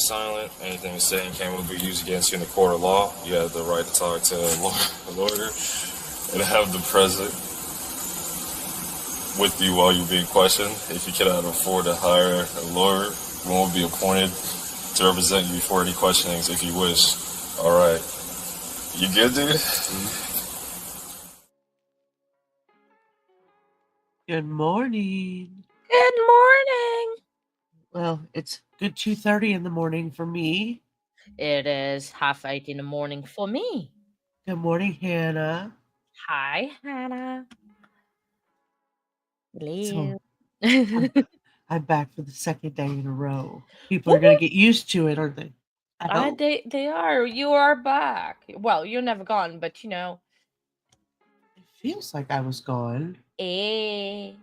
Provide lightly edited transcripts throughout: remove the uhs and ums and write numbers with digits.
silent. Anything saying can be used against you in the court of law. You have the right to talk to a lawyer and have them present with you while you're being questioned. If you cannot afford to hire a lawyer, one will be appointed to represent you for any questionings if you wish. All right. You good, dude? Good morning. Good morning. Well, it's good 2:30 in the morning for me. It is 7:30 in the morning for me. Good morning, Hannah. Hi, Hannah. So, Hello. I'm back for the second day in a row. People are going to get used to it, aren't they? They are. You are back. Well, you're never gone, but you know. It feels like I was gone. You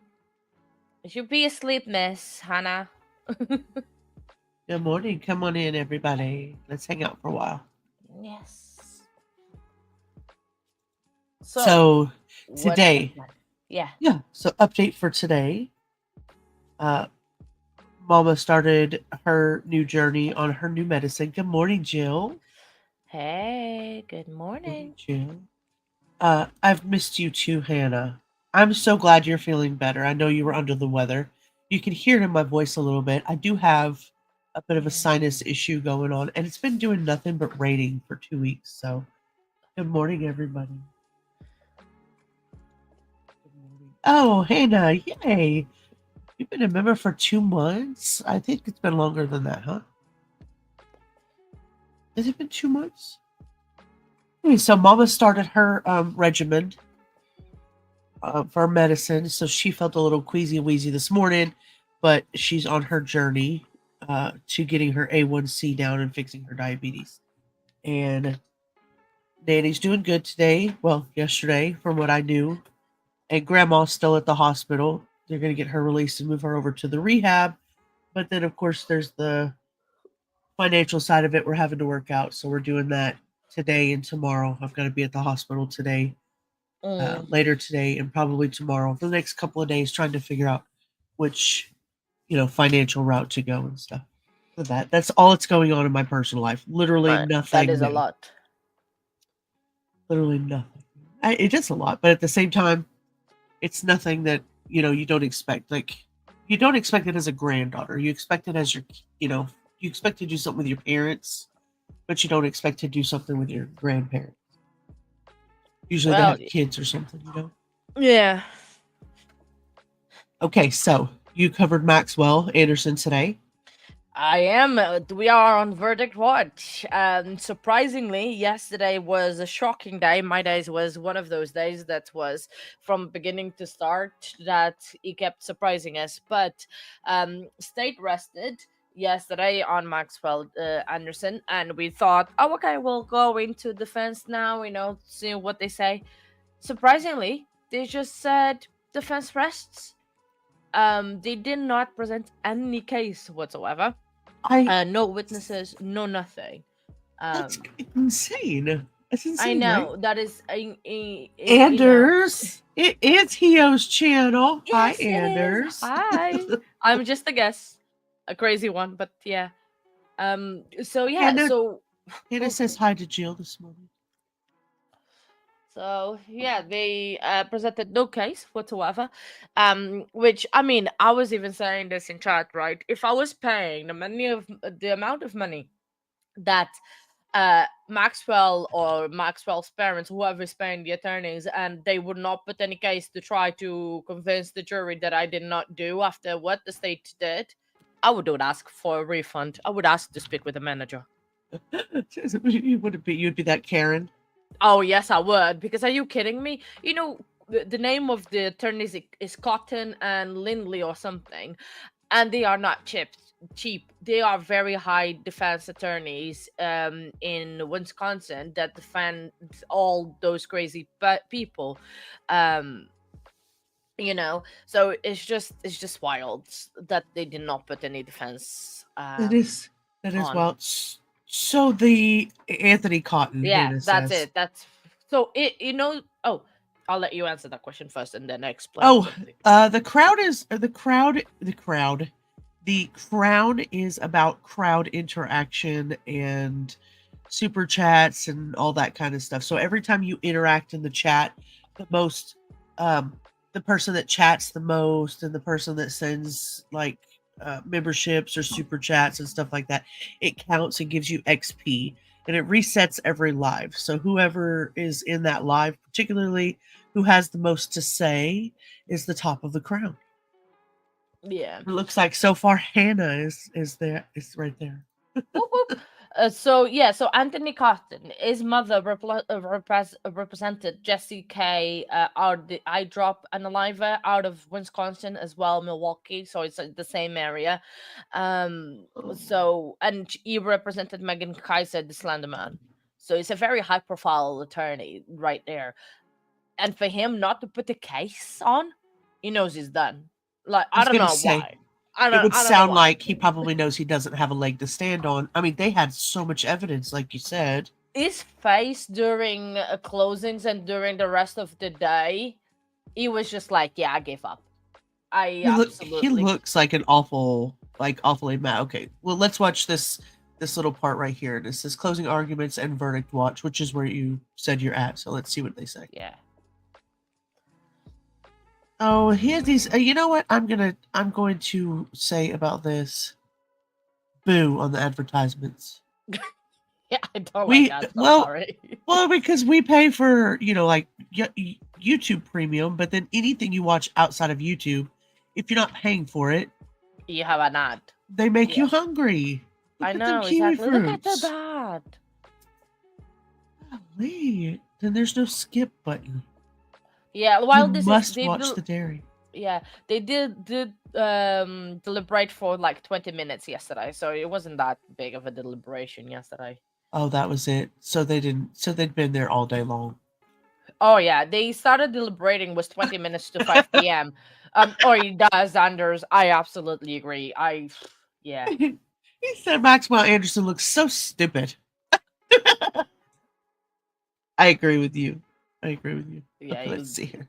should be asleep, Miss Hannah. Good morning. Come on in, everybody. Let's hang out for a while. Yes. So today. Yeah. So update for today. Mama started her new journey on her new medicine. Good morning, Jill. Hey, good morning. Jill. I've missed you too, Hannah. I'm so glad you're feeling better. I know you were under the weather. You can hear it in my voice a little bit. I do have a bit of a sinus issue going on, and it's been doing nothing but raining for 2 weeks. So, good morning, everybody. Good morning. Oh, Hannah, yay. You've been a member for 2 months? I think it's been longer than that, huh? Has it been 2 months? Anyway, so Mama started her regimen for medicine, so she felt a little queasy wheezy this morning, but she's on her journey to getting her A1C down and fixing her diabetes. And Nanny's doing good today. Well, yesterday, from what I knew. And Grandma's still at the hospital. They're going to get her released and move her over to the rehab. But then, of course, there's the financial side of it we're having to work out. So we're doing that today and tomorrow. I've got to be at the hospital today, later today, and probably tomorrow for the next couple of days, trying to figure out which, financial route to go and stuff. So that's all that's going on in my personal life. Literally nothing. That is a lot. Literally nothing. It is a lot, but at the same time, it's nothing that you don't expect. Like, you don't expect it as a granddaughter. You expect it as you expect to do something with your parents, but you don't expect to do something with your grandparents. Usually they have kids or something, Yeah. Okay, so you covered Maxwell Anderson today. I am. We are on verdict watch. Surprisingly, yesterday was a shocking day. My days was one of those days that was from beginning to start that he kept surprising us. But state rested yesterday on Maxwell Anderson, and we thought, oh, okay, we'll go into defense now. See what they say. Surprisingly, they just said defense rests. They did not present any case whatsoever. No witnesses, no nothing. That's insane. That's insane. I know, right? that is Anders. It is Hio's channel. Yes, Hi, Anders. Hi. I'm just a guess, a crazy one, but yeah. So yeah. Hannah says hi to Jill this morning. So yeah, they presented no case whatsoever. Which, I mean, I was even saying this in chat, right? If I was paying the amount of money that Maxwell or Maxwell's parents, whoever is paying the attorneys, and they would not put any case to try to convince the jury that I did not do after what the state did, I would ask for a refund. I would ask to speak with the manager. You'd be that Karen. Oh, yes, I would. Because are you kidding me? The name of the attorneys is Cotton and Lindley or something. And they are not cheap. They are very high defense attorneys in Wisconsin that defend all those crazy people. So it's just wild that they did not put any defense. That is wild. So the Anthony Cotton. Yeah, that's it. That's so it. Oh, I'll let you answer that question first, and then I explain. The crowd. The Crown is about crowd interaction and super chats and all that kind of stuff. So every time you interact in the chat, the person that chats the most and the person that sends like memberships or super chats and stuff like that, it counts and gives you XP, and it resets every live. So whoever is in that live, particularly who has the most to say, is the top of the crown. Yeah. It looks like so far Hannah is right there. So Anthony Cotton, his mother represented Jesse K, the eye drop Unaliver out of Wisconsin as well, Milwaukee. So it's the same area. So and he represented Megan Kaiser, the Slenderman. So it's a very high profile attorney right there. And for him not to put the case on, he knows he's done. Like I don't know why. It would sound like he probably knows he doesn't have a leg to stand on. I mean, they had so much evidence, like you said. His face during closings and during the rest of the day, he was just like, "Yeah, I gave up." He looks like an awfully mad. Okay, well, let's watch this little part right here. This is closing arguments and verdict watch, which is where you said you're at. So let's see what they say. Yeah. Oh, here's these. You know what? I'm going to say about this. Boo on the advertisements. Yeah, I don't like that. Sorry. Well, because we pay for like YouTube Premium, but then anything you watch outside of YouTube, if you're not paying for it, you have an ad. They make you hungry. I know exactly. Look at that. Golly. Then there's no skip button. Yeah, while you must watch the dairy. Yeah, they did deliberate for like 20 minutes yesterday, so it wasn't that big of a deliberation yesterday. Oh, that was it. So they'd been there all day long. Oh yeah, they started deliberating was 20 minutes to 5 p.m. Or he does, Anders. I absolutely agree. Yeah. He said Maxwell Anderson looks so stupid. I agree with you. Yeah, okay, let's see here.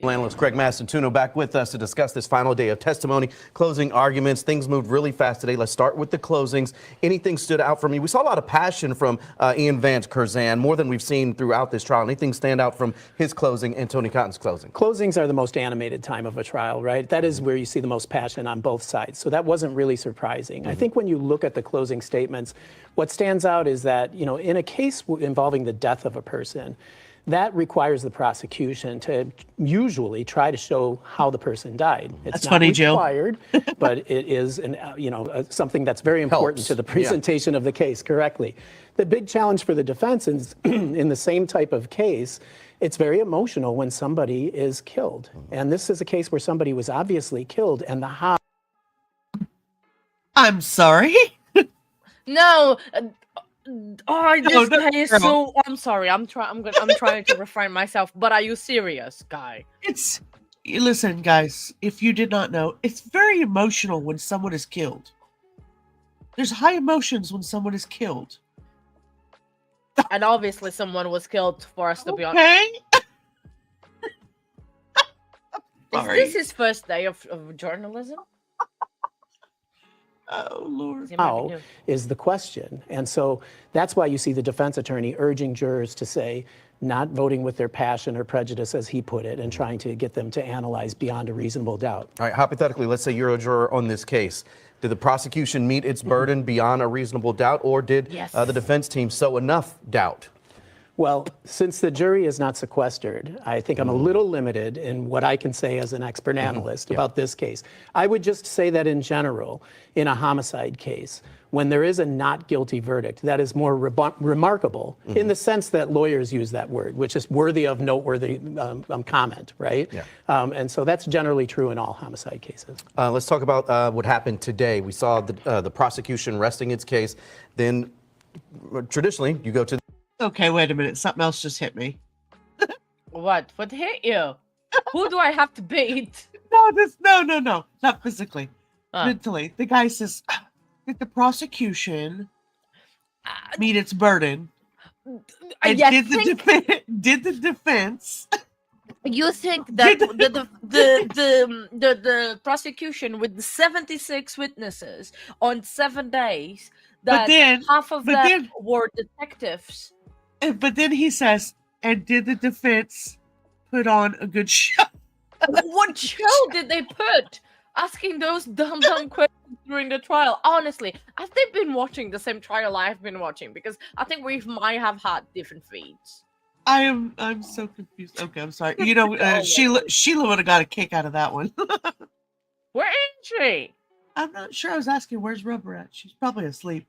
Analyst Craig Massantuno back with us to discuss this final day of testimony, closing arguments. Things moved really fast today. Let's start with the closings. Anything stood out for me? We saw a lot of passion from Ian Vance Curzan, more than we've seen throughout this trial. Anything stand out from his closing and Tony Cotton's closing? Closings are the most animated time of a trial, right? That is where you see the most passion on both sides. So that wasn't really surprising. I think when you look at the closing statements, what stands out is that, in a case involving the death of a person, that requires the prosecution to usually try to show how the person died. It's not required, but it is something that's very important to the presentation of the case correctly. The big challenge for the defense is in the same type of case, it's very emotional when somebody is killed. And this is a case where somebody was obviously killed, and the how. I'm sorry. No. I'm sorry. I'm trying to refrain myself. But are you serious, guy? Listen, guys. If you did not know, it's very emotional when someone is killed. There's high emotions when someone is killed. And obviously, someone was killed for us to be honest. Is this his first day of journalism? Oh, Lord. How is the question. And so that's why you see the defense attorney urging jurors to say, not voting with their passion or prejudice, as he put it, and trying to get them to analyze beyond a reasonable doubt. All right, hypothetically, let's say you're a juror on this case. Did the prosecution meet its burden beyond a reasonable doubt, or did the defense team sow enough doubt? Well, since the jury is not sequestered, I think I'm a little limited in what I can say as an expert analyst about this case. I would just say that in general, in a homicide case, when there is a not guilty verdict, that is more remarkable in the sense that lawyers use that word, which is worthy of noteworthy comment, right? Yeah. And so that's generally true in all homicide cases. Let's talk about what happened today. We saw the prosecution resting its case. Then, traditionally, you go to... Okay, wait a minute. Something else just hit me. What? What hit you? Who do I have to beat? No. Not physically. Mentally. The guy says, did the prosecution meet its burden? And did the defense... You think that the prosecution with the 76 witnesses on 7 days, that half of them were detectives. But then he says, and did the defense put on a good show? What show did they put? Asking those dumb questions during the trial. Honestly, have they been watching the same trial I've been watching? Because I think we might have had different feeds. I'm so confused. Okay, I'm sorry. You know, Sheila would have got a kick out of that one. Where is she? I'm not sure. I was asking, where's Rubber at? She's probably asleep.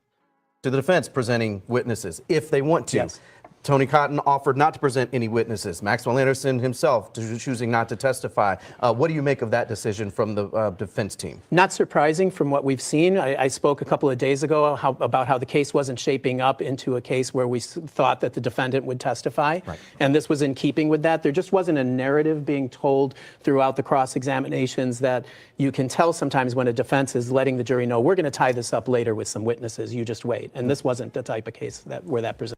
To the defense presenting witnesses if they want to. Yes. Tony Cotton offered not to present any witnesses. Maxwell Anderson himself choosing not to testify. What do you make of that decision from the defense team? Not surprising from what we've seen. I spoke a couple of days ago about how the case wasn't shaping up into a case where we thought that the defendant would testify. Right. And this was in keeping with that. There just wasn't a narrative being told throughout the cross-examinations that you can tell sometimes when a defense is letting the jury know, we're going to tie this up later with some witnesses. You just wait. And this wasn't the type of case where that presented.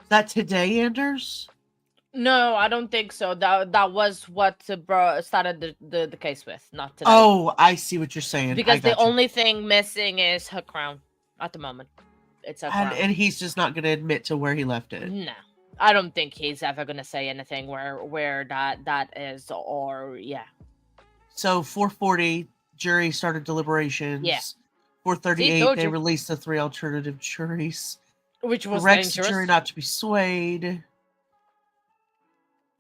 That today, Anders? No, I don't think so. That was what started the case with, not today. Oh, I see what you're saying. Because the only thing missing is her crown at the moment. It's her crown. And he's just not going to admit to where he left it. No, I don't think he's ever going to say anything where that is, or yeah. So 4:40, jury started deliberations. Yeah. 4:38, they released the 3 alternative juries. Which was directs dangerous. the jury not to be swayed.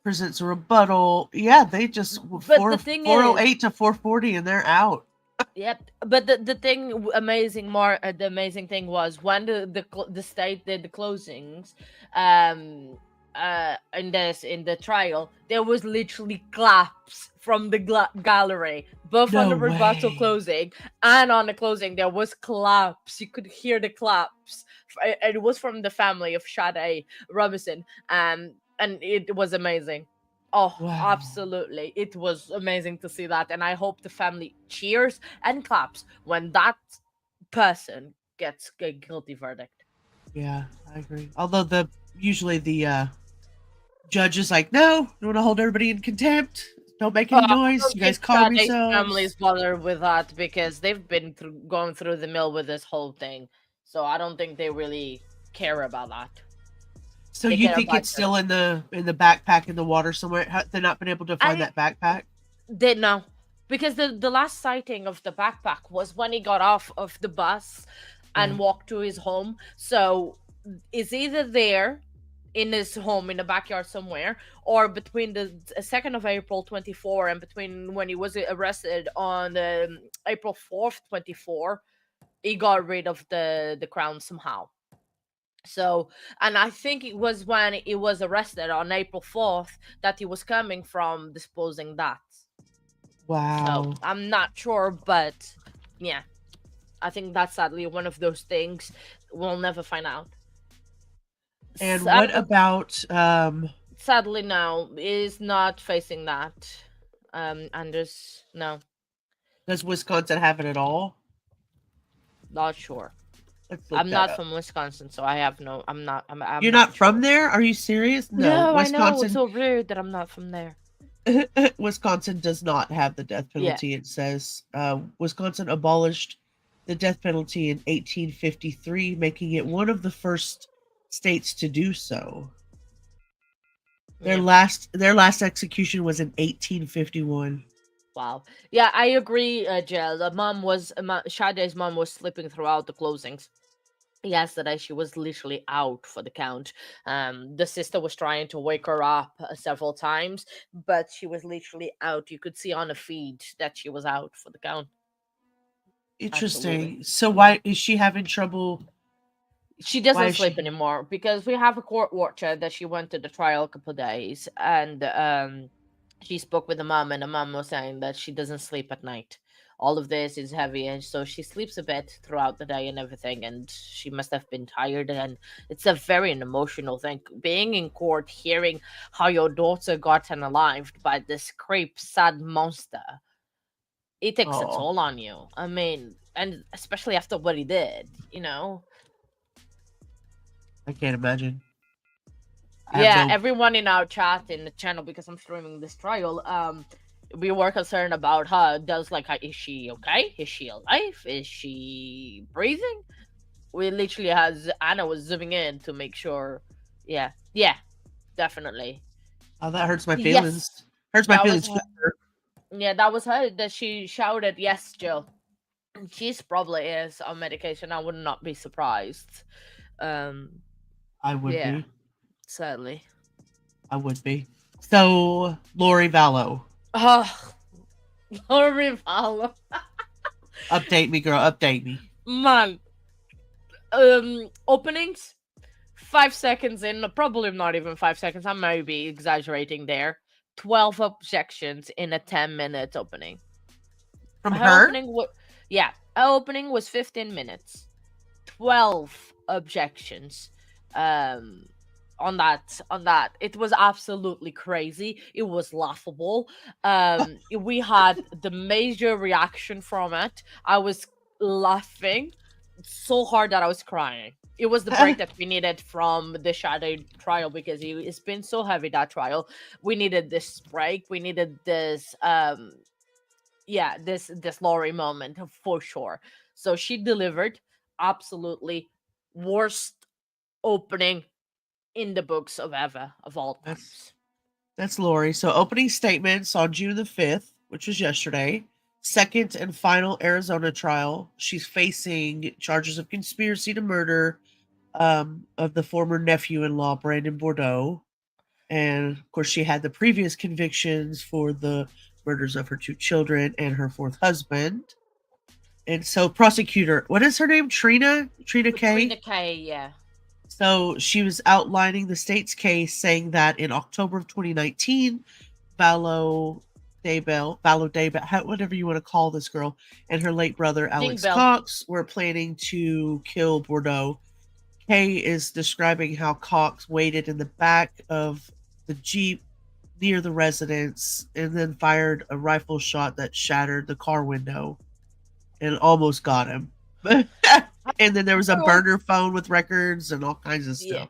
Presents a rebuttal. Yeah, they just 408 to 440, and they're out. Yep, but the amazing thing was when the state did the closings, in the trial, there was literally claps from the gallery, both on the rebuttal closing and on the closing. There was claps. You could hear the claps. It was from the family of Sade Robinson, and it was amazing. Oh, wow. Absolutely. It was amazing to see that. And I hope the family cheers and claps when that person gets a guilty verdict. Yeah, I agree. Although usually the judge is like, no, you want to hold everybody in contempt. Don't make any noise. You guys calm yourselves. Families bother with that because they've been going through the mill with this whole thing. So I don't think they really care about that. So you think it's still in the backpack in the water somewhere? They're not been able to find that backpack? No, because the last sighting of the backpack was when he got off of the bus and walked to his home. So it's either there in his home in the backyard somewhere, or between the 2nd of April 24 and between when he was arrested on April 4th 24, he got rid of the crown somehow. So, and I think it was when he was arrested on April 4th that he was coming from disposing that. Wow. So I'm not sure, but yeah, I think that's sadly one of those things we'll never find out. And what about sadly now is not facing that. Anders, no. Does Wisconsin have it at all? Not sure. I'm not from Wisconsin, so I have no. I'm not. You're not from there? Are you serious? No, Wisconsin... I know. It's so rude that I'm not from there. Wisconsin does not have the death penalty. Yeah. It says Wisconsin abolished the death penalty in 1853, making it one of the first states to do so. Their last execution was in 1851. Wow. Yeah, I agree, Jill. Sade's mom was sleeping throughout the closings. Yesterday, she was literally out for the count. The sister was trying to wake her up several times, but she was literally out. You could see on the feed that she was out for the count. Interesting. Absolutely. So why is she having trouble? She doesn't sleep anymore because we have a court watcher that she went to the trial a couple of days, and she spoke with the mom, and the mom was saying that she doesn't sleep at night. All of this is heavy, and so she sleeps a bit throughout the day and everything, and she must have been tired, and it's a very emotional thing. Being in court, hearing how your daughter got unalived by this creep, sad monster, it takes a toll on you. I mean, and especially after what he did, you know? I can't imagine. Yeah, everyone in our chat in the channel, because I'm streaming this trial, we were concerned about her. Is she okay? Is she alive? Is she breathing? We literally Anna was zooming in to make sure. Yeah, definitely. Oh, that hurts my Yes. feelings. Hurts my That feelings. was her. Yeah, that was her that she shouted, "Yes, Jill." She's probably is on medication. I would not be surprised. I would be. Sadly. I would be. So, Lori Vallow. Oh, Lori Vallow. Update me, girl. Update me. Man. Openings. 5 seconds in, probably not even 5 seconds. I may be exaggerating there. 12 objections in a 10-minute opening. From her? Her opening was 15 minutes. 12 objections. On that, it was absolutely crazy. It was laughable. We had the major reaction from it. I was laughing so hard that I was crying. It was the break that we needed from the Sade trial, because it's been so heavy, that trial. We needed this break. We needed this this Lori moment for sure. So she delivered. Absolutely worst opening in the books of all times. That's Lori. So opening statements on June the 5th, which was yesterday. Second and final Arizona trial. She's facing charges of conspiracy to murder of the former nephew-in-law, Brandon Boudreaux. And of course, she had the previous convictions for the murders of her 2 children and her 4th husband. And so prosecutor, what is her name? Trina K? Trina K, yeah. So she was outlining the state's case, saying that in October of 2019, Vallow Daybell, whatever you want to call this girl, and her late brother, Alex Cox, were planning to kill Boudreaux. Kay is describing how Cox waited in the back of the Jeep near the residence and then fired a rifle shot that shattered the car window and almost got him. And then there was a burner phone with records and all kinds of stuff.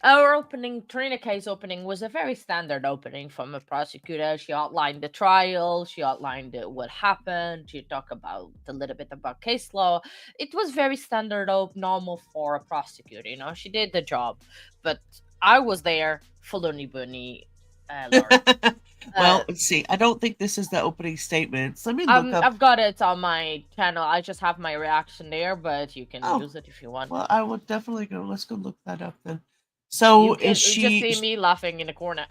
Our opening, Trina K's opening, was a very standard opening from a prosecutor. She outlined the trial. She outlined what happened. She talked about a little bit about case law. It was very standard, normal for a prosecutor. You know, she did the job. But I was there for Looney Bunny. Well, let's see. I don't think this is the opening statements. Let me look up. I've got it on my channel. I just have my reaction there, but you can use it if you want. Well, I would definitely go. Let's go look that up then. So is she? Just see me laughing in the corner.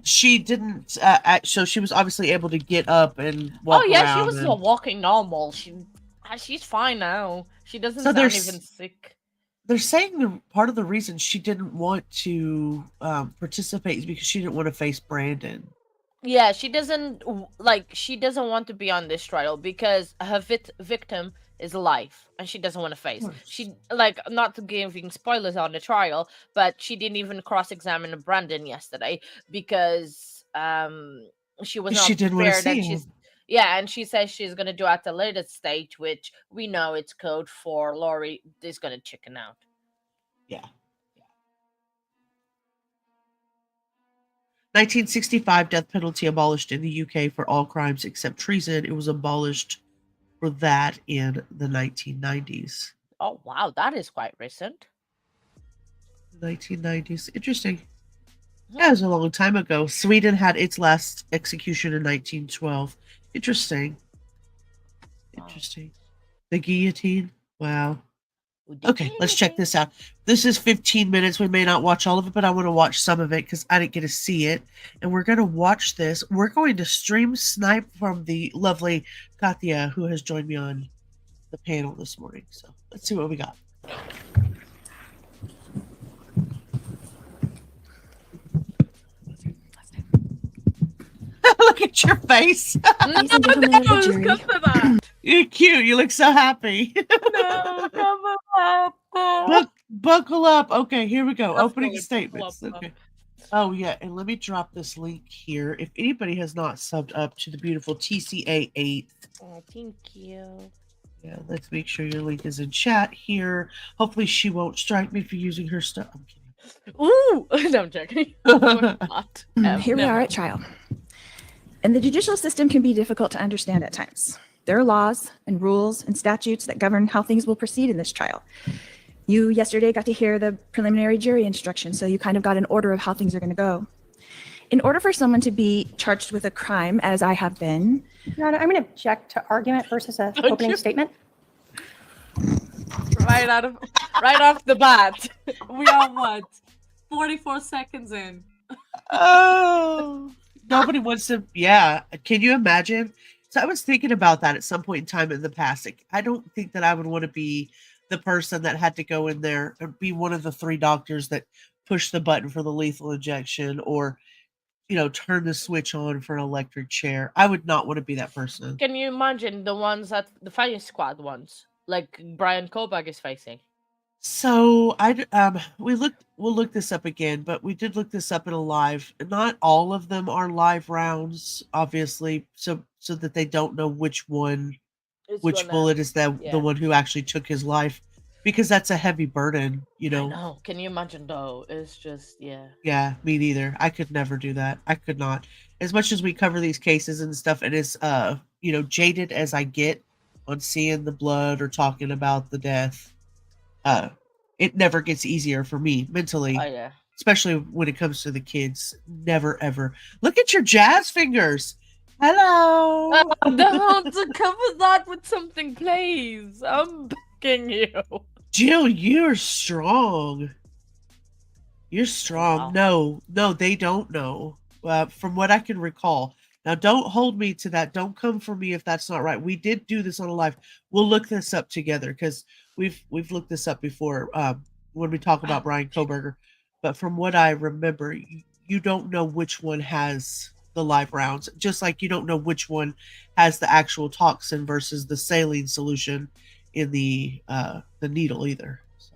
She didn't. So she was obviously able to get up and walk. Oh yeah, she was walking normal. She's fine now. She doesn't sound even sick. They're saying part of the reason she didn't want to participate is because she didn't want to face Brandon. Yeah, she doesn't want to be on this trial because her victim is alive and she doesn't want to face. She not giving spoilers on the trial, but she didn't even cross-examine Brandon yesterday because she was not prepared, and and she says she's gonna do at a later stage, which we know it's code for Lori is gonna chicken out. Yeah. 1965 death penalty abolished in the UK for all crimes except treason. It was abolished for that in the 1990s. Oh wow, that is quite recent. 1990s. Interesting. That was a long time ago. Sweden had its last execution in 1912. Interesting. The guillotine. Wow. Okay, let's check this out. This is 15 minutes. We may not watch all of it, but I want to watch some of it because I didn't get to see it. And we're going to watch this. We're going to stream snipe from the lovely Katya, who has joined me on the panel this morning. So let's see what we got. Look at your face. Ladies and gentlemen of the jury. You're cute. You look so happy. No, come on. Buckle up. Okay, here we go. Opening statements. Okay. Oh, yeah. And let me drop this link here. If anybody has not subbed up to the beautiful TCA 8. Oh, thank you. Yeah, let's make sure your link is in chat here. Hopefully she won't strike me for using her stuff. I'm kidding. Ooh, no, I'm joking. Of course not. Here we Never. are at trial. And the judicial system can be difficult to understand at times. There are laws and rules and statutes that govern how things will proceed in this trial. You yesterday got to hear the preliminary jury instruction, so you kind of got an order of how things are going to go. In order for someone to be charged with a crime, as I have been, Your Honor, I'm going to object to argument versus an opening statement. Right off the bat. We are what? 44 seconds in. Oh, nobody wants to. Yeah. Can you imagine? So I was thinking about that at some point in time in the past. Like, I don't think that I would want to be the person that had to go in there and be one of the 3 doctors that push the button for the lethal injection or, turn the switch on for an electric chair. I would not want to be that person. Can you imagine the ones that the firing squad ones, like Brian Kobach is facing? So we'll look this up again, but we did look this up in a live. Not all of them are live rounds, obviously, so that they don't know which It's bullet is the one who actually took his life, because that's a heavy burden, I know. Can you imagine though? It's just Yeah, me neither. I could never do that. I could not. As much as we cover these cases and stuff, and as jaded as I get on seeing the blood or talking about the death, it never gets easier for me mentally. Oh yeah. Especially when it comes to the kids. Never ever. Look at your jazz fingers. Hello. Don't cover that with something, please. I'm begging you. Jill, you're strong. You're strong. Wow. No, they don't know. From what I can recall. Now, don't hold me to that. Don't come for me if that's not right. We did do this on a live. We'll look this up together because we've looked this up before when we talk about Brian Koberger. But from what I remember, you don't know which one has the live rounds, just like you don't know which one has the actual toxin versus the saline solution in the needle either. So,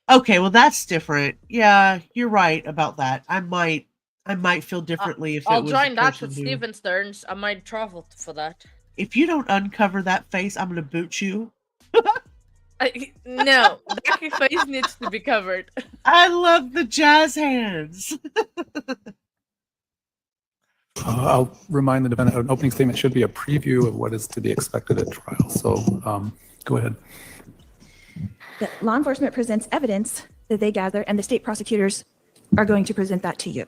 okay, well that's different. Yeah, you're right about that. I might feel differently if I'll it was join a that person with who- Steven Stearns. I might travel for that. If you don't uncover that face, I'm gonna boot you. No, that face needs to be covered. I love the jazz hands. I'll remind the defendant an opening statement should be a preview of what is to be expected at trial. So go ahead. that law enforcement presents evidence that they gather, and the state prosecutors are going to present that to you.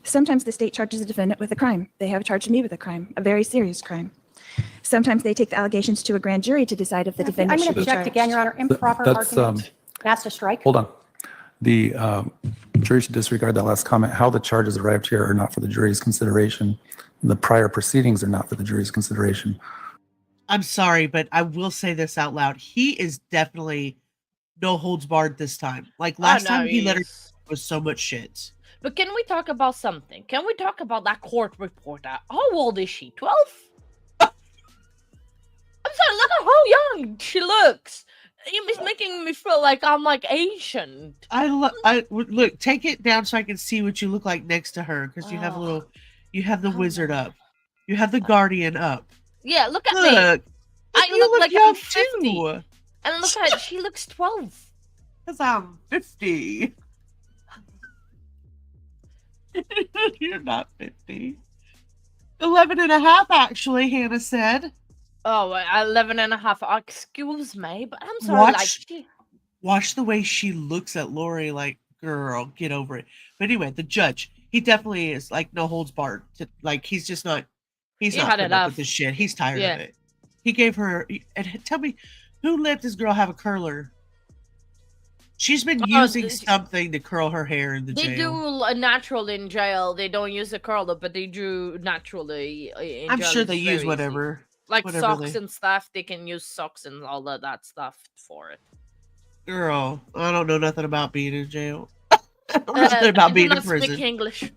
Sometimes the state charges the defendant with a crime. They have charged me with a crime, a very serious crime. Sometimes they take the allegations to a grand jury to decide if the defendant I'm should going to be object charged. again, Your Honor. Improper That's, argument. Asked to strike. Hold on. The jury should disregard that last comment. How the charges arrived here are not for the jury's consideration. The prior proceedings are not for the jury's consideration. I'm sorry, but I will say this out loud. He is definitely no holds barred this time. Like last time he let her was so much shit. But can we talk about something? Can we talk about that court reporter? How old is she? 12? I'm sorry, look at how young she looks. It's making me feel like I'm like Asian. Look, take it down so I can see what you look like next to her, because you have a little, you have the wizard up, you have the guardian up. Yeah, look at me. Look, I you look like young I'm 50. too. And look at she looks 12. Because I'm 50. You're not 50. 11 and a half, actually, Hannah said. Oh, 11 and a half. Excuse me, but I'm sorry. Watch the way she looks at Lori like, girl, get over it. But anyway, the judge, he definitely is like no holds barred. Like he's just not, he's not putting up with this shit. He's tired of it. He gave her, and tell me, who let this girl have a curler? She's been using something to curl her hair in the jail. They do a natural in jail. They don't use a curler, but they do naturally in I'm jail. sure It's they use very whatever. easy. Like whatever socks and stuff. They can use socks and all of that stuff for it. Girl, I don't know nothing about being in jail. I don't know nothing about being in prison. Speak English.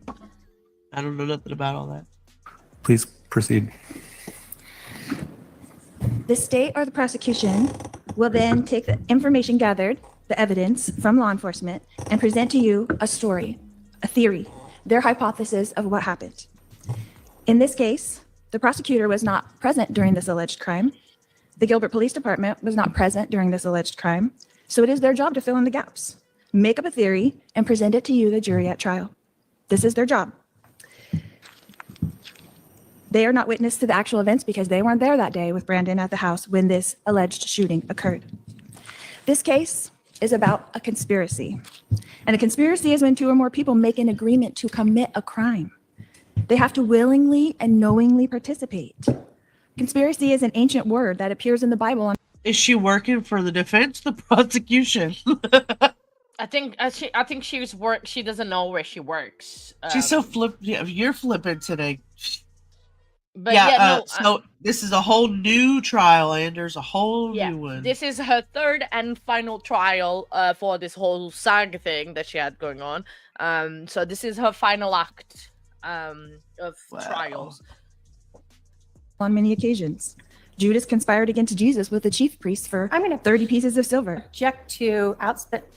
I don't know nothing about all that. Please proceed. The state or the prosecution will then take the information gathered, the evidence from law enforcement, and present to you a story, a theory, their hypothesis of what happened. In this case, the prosecutor was not present during this alleged crime. The Gilbert Police Department was not present during this alleged crime, so it is their job to fill in the gaps, make up a theory, and present it to you, the jury, at trial. This is their job. They are not witness to the actual events because they weren't there that day with Brandon at the house when this alleged shooting occurred. This case is about a conspiracy. And a conspiracy is when two or more people make an agreement to commit a crime. They have to willingly and knowingly participate. Conspiracy is an ancient word that appears in the Bible. Is she working for the defense, the prosecution? I think she doesn't know where she works. She's so you're flippant today. But so this is a whole new trial, and there's a whole new one. This is her third and final trial for this whole saga thing that she had going on. So this is her final act of trials. On many occasions, Judas conspired against Jesus with the chief priests for 30 pieces of silver. Object to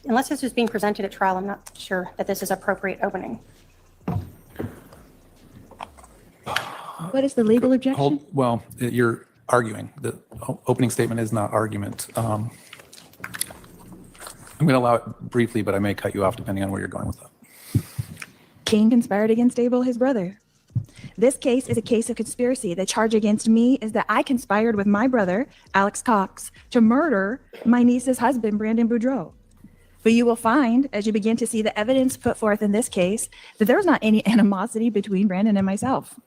unless this is being presented at trial, I'm not sure that this is appropriate opening. What is the legal objection? Well, you're arguing. The opening statement is not argument. I'm going to allow it briefly, but I may cut you off depending on where you're going with that. Cain conspired against Abel, his brother. This case is a case of conspiracy. The charge against me is that I conspired with my brother, Alex Cox, to murder my niece's husband, Brandon Boudreaux. But you will find, as you begin to see the evidence put forth in this case, that there was not any animosity between Brandon and myself.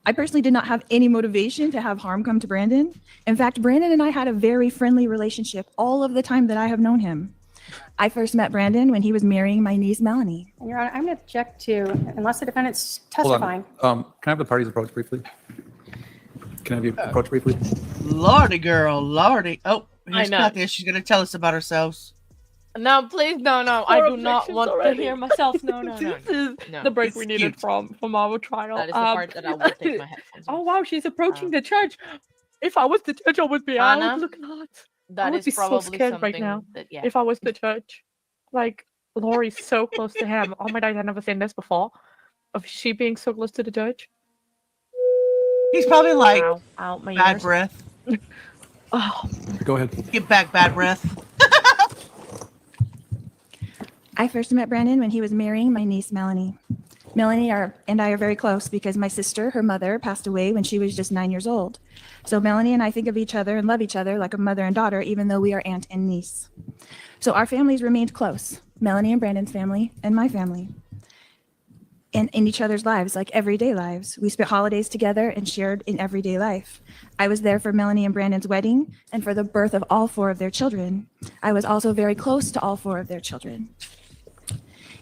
I personally did not have any motivation to have harm come to Brandon. In fact, Brandon and I had a very friendly relationship all of the time that I have known him. I first met Brandon when he was marrying my niece, Melanie. Your Honor, I'm going to object to, unless the defendant's testifying. Hold on. Can I have the parties approach briefly? Can I have you approach briefly? Lordy girl, lordy. Oh, here's I know. Kathy. She's going to tell us about herself. No, please, no. I do not want to hear myself. No. This is No. the break It's we needed cute. from our trial. That is the part that I will take my headphones Oh off. wow, she's approaching the judge. If I was the judge, I would be Anna, out looking hot. I That would is be so probably scared something right now. that, yeah. If I was the judge, like Lori's so close to him. Oh my God, I've never seen this before. Of she being so close to the judge. He's probably like, Ow, my bad ears. breath. Oh, Go ahead. Get back, bad breath. I first met Brandon when he was marrying my niece, Melanie. Melanie and I are very close because my sister, her mother, passed away when she was just 9 years old. So Melanie and I think of each other and love each other like a mother and daughter, even though we are aunt and niece. So our families remained close, Melanie and Brandon's family and my family. And in each other's lives, like everyday lives. We spent holidays together and shared in everyday life. I was there for Melanie and Brandon's wedding and for the birth of all 4 of their children. I was also very close to all 4 of their children.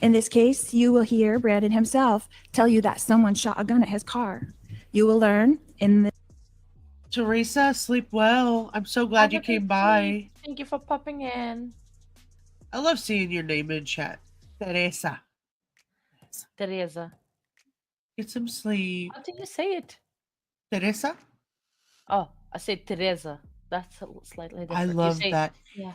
In this case, you will hear Brandon himself tell you that someone shot a gun at his car. You will learn in the Teresa, sleep well. I'm so glad you came by. Thank you for popping in. I love seeing your name in chat. Teresa. Teresa. Get some sleep. How do you say it? Teresa? Oh, I said Teresa. That's slightly different. I You love say- that. Yeah.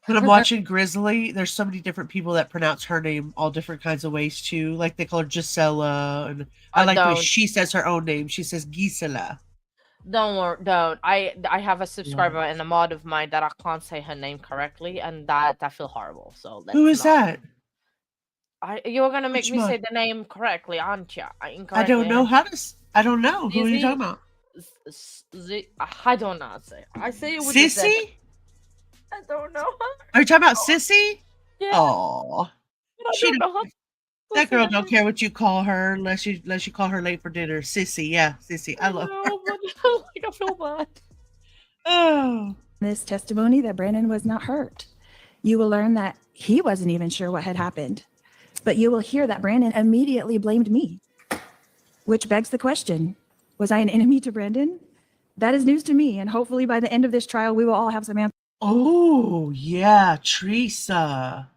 When I'm watching Grizzly, there's so many different people that pronounce her name all different kinds of ways too. Like they call her Gisela, and I like the way don't. she says her own name. She says Gisela. Don't worry, don't. I have a subscriber and a mod of mine that I can't say her name correctly, and that I feel horrible. So let's Who is not- that? You're gonna make Which me mod? say the name correctly, aren't you? I don't know how to. I don't know. Who are you Zizzy? talking about? I don't know how to say. I say it with the Z. Sissy? I don't know. Are you talking about Sissy? Yeah. Oh, I she don't know how to that say girl her don't name. care what you call her unless you call her late for dinner. Sissy, yeah, Sissy. I love her. know, but like, I feel bad. Oh, this testimony that Brandon was not hurt. You will learn that he wasn't even sure what had happened. But you will hear that Brandon immediately blamed me. Which begs the question, was I an enemy to Brandon? That is news to me, and hopefully by the end of this trial, we will all have some answers. oh, yeah, Teresa.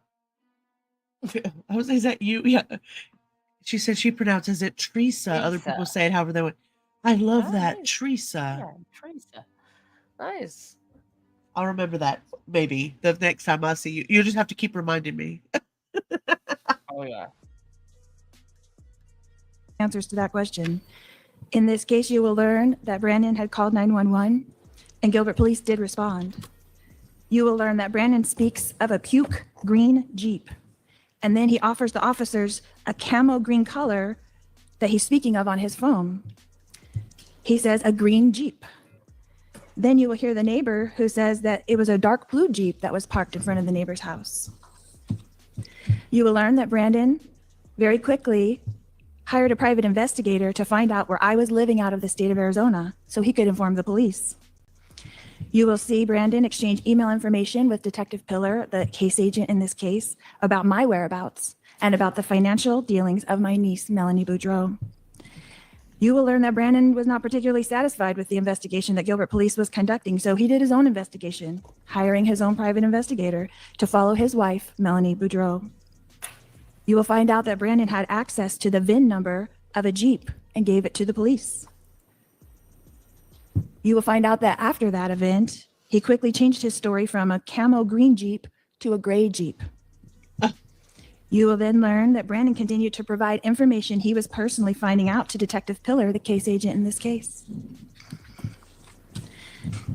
I was is that you? Yeah. She said she pronounces it Teresa. Other people Teresa. say it however they want. I love that, Nice. Teresa. Yeah, Teresa. Nice. I'll remember that maybe the next time I see you. You just have to keep reminding me. Oh yeah. Answers to that question. In this case, you will learn that Brandon had called 911 and Gilbert police did respond. You will learn that Brandon speaks of a puke green Jeep, and then he offers the officers a camo green color that he's speaking of on his phone. He says a green Jeep. Then you will hear the neighbor who says that it was a dark blue Jeep that was parked in front of the neighbor's house. You will learn that Brandon very quickly hired a private investigator to find out where I was living out of the state of Arizona so he could inform the police. You will see Brandon exchange email information with Detective Pillar, the case agent in this case, about my whereabouts and about the financial dealings of my niece, Melanie Boudreaux. You will learn that Brandon was not particularly satisfied with the investigation that Gilbert police was conducting, so he did his own investigation, hiring his own private investigator to follow his wife, Melanie Boudreaux. You will find out that Brandon had access to the VIN number of a Jeep and gave it to the police. You will find out that after that event, he quickly changed his story from a camo green Jeep to a gray Jeep. You will then learn that Brandon continued to provide information he was personally finding out to Detective Pillar, the case agent in this case.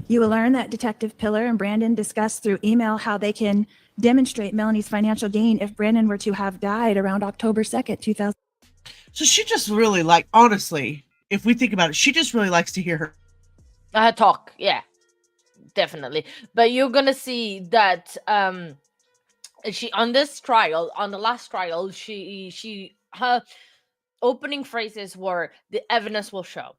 You will learn that Detective Pillar and Brandon discussed through email how they can demonstrate Melanie's financial gain if Brandon were to have died around October 2nd, 2000. So she just really honestly, if we think about it, she just really likes to hear her talk. Yeah, definitely. But you're gonna see that she on this trial, on the last trial, her opening phrases were the evidence will show.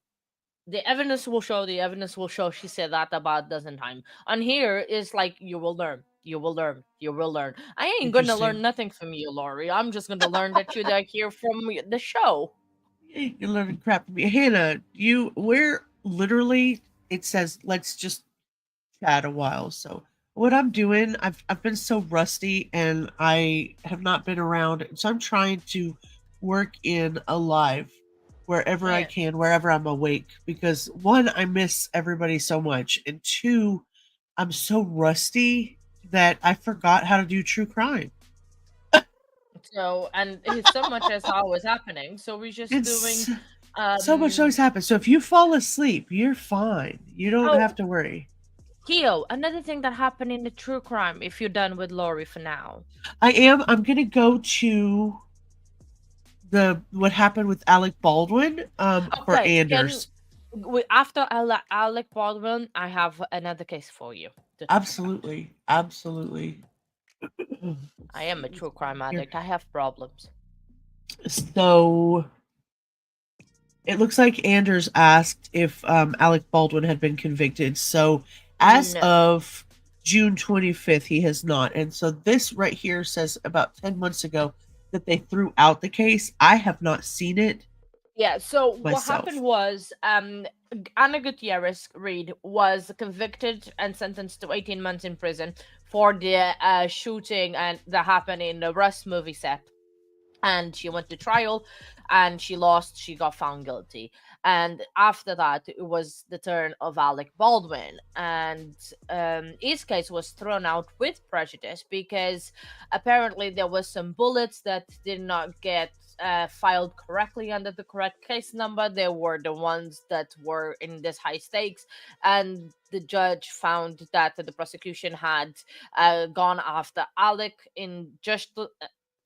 The evidence will show, the evidence will show. She said that about a dozen times. On here is like, you will learn, you will learn, you will learn. I ain't gonna learn nothing from you, Lori. I'm just gonna learn that you like hear from the show. You learn crap from me. Hannah, we're literally, it says, let's just chat a while. So what I'm doing, I've been so rusty and I have not been around. So I'm trying to work in a live wherever I can, wherever I'm awake, because one, I miss everybody so much, and two, I'm so rusty that I forgot how to do true crime. So, and so much as always happening. So we're just doing so much always happens. So if you fall asleep, you're fine. You don't have to worry. Keo, another thing that happened in the true crime, if you're done with Lori for now. I'm gonna go to what happened with Alec Baldwin for Anders. After Alec Baldwin, I have another case for you. Absolutely. Absolutely. I am a true crime addict. I have problems. So it looks like Anders asked if Alec Baldwin had been convicted. So as of June 25th, he has not. And so this right here says about 10 months ago that they threw out the case. I have not seen it. Yeah, so myself. What happened was Ana Gutierrez Reed was convicted and sentenced to 18 months in prison for the shooting and that happened in the Rust movie set. And she went to trial and she lost. She got found guilty. And after that, it was the turn of Alec Baldwin. And his case was thrown out with prejudice because apparently there was some bullets that did not get filed correctly under the correct case number. They were the ones that were in this high stakes. And the judge found that the prosecution had gone after Alec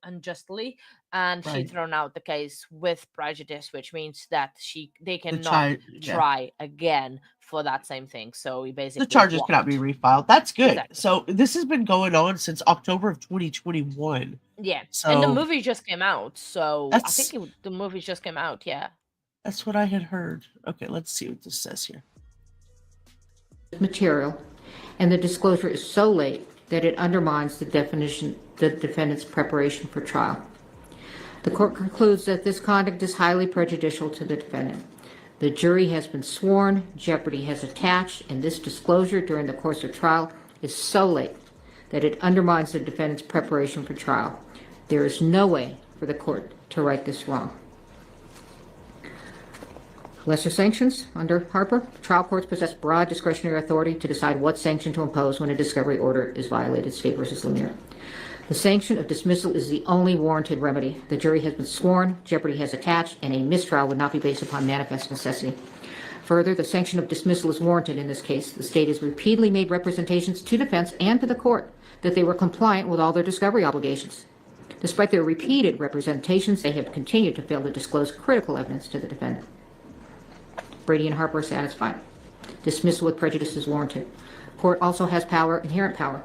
unjustly, and she thrown out the case with prejudice, which means that they cannot try again for that same thing. So we basically the charges cannot be refiled. That's good. Exactly. So this has been going on since October of 2021. Yeah, so and the movie just came out. So I think the movie just came out. Yeah, that's what I had heard. Okay, let's see what this says here. Material, and the disclosure is so late that it undermines the defendant's preparation for trial. The court concludes that this conduct is highly prejudicial to the defendant. The jury has been sworn, jeopardy has attached, and this disclosure during the course of trial is so late that it undermines the defendant's preparation for trial. There is no way for the court to right this wrong. Lesser sanctions under Harper. Trial courts possess broad discretionary authority to decide what sanction to impose when a discovery order is violated. State versus Lemire. The sanction of dismissal is the only warranted remedy. The jury has been sworn, jeopardy has attached, and a mistrial would not be based upon manifest necessity. Further, the sanction of dismissal is warranted in this case. The state has repeatedly made representations to defense and to the court that they were compliant with all their discovery obligations. Despite their repeated representations, they have continued to fail to disclose critical evidence to the defendant. Brady and Harper are satisfied. Dismissal with prejudice is warranted. Court also has inherent power.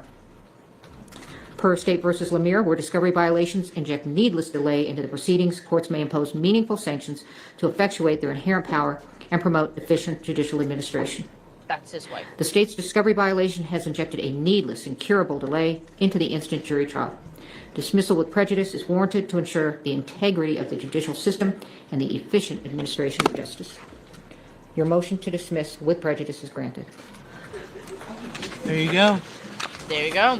Per State versus Lemire, where discovery violations inject needless delay into the proceedings, courts may impose meaningful sanctions to effectuate their inherent power and promote efficient judicial administration. That's his wife. The state's discovery violation has injected a needless, incurable delay into the instant jury trial. Dismissal with prejudice is warranted to ensure the integrity of the judicial system and the efficient administration of justice. Your motion to dismiss with prejudice is granted. There you go. There you go.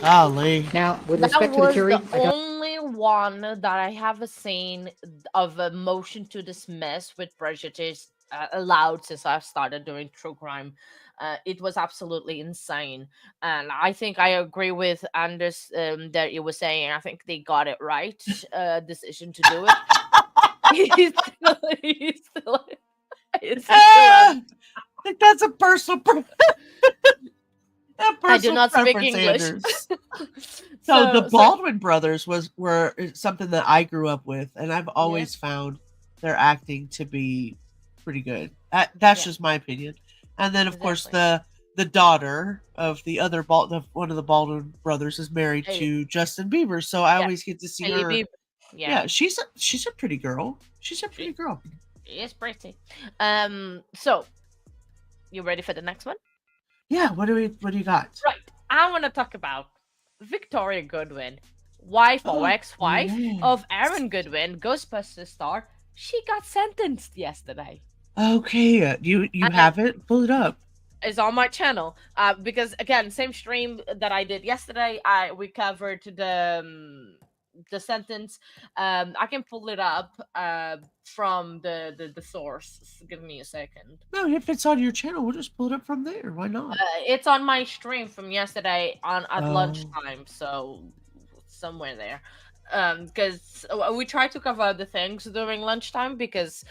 Golly. Now, with That respect to the was jury, the only one that I have seen of a motion to dismiss with prejudice allowed since I've started doing true crime. It was absolutely insane, and I think I agree with Anders that he was saying. I think they got it right. Decision to do it. he's still I think that's a personal. I do not speak English. So the Baldwin brothers were something that I grew up with, and I've always found their acting to be pretty good. That's just my opinion. And then, of course, the daughter of the other one of the Baldwin brothers is married to Justin Bieber, so I always get to see her. Yeah, she's a pretty girl. She's a pretty girl. She is pretty. So you ready for the next one? Yeah. What do you got? Right. I want to talk about Victoria Goodwin, wife or ex-wife of Aaron Goodwin, Ghostbusters star. She got sentenced yesterday. Okay, you have it? Pull it up. It's on my channel. Because again, same stream that I did yesterday. We covered the sentence. I can pull it up from the source. Give me a second. No, if it's on your channel, we'll just pull it up from there. Why not? It's on my stream from yesterday at lunchtime, so somewhere there. Because we try to cover other things during lunchtime because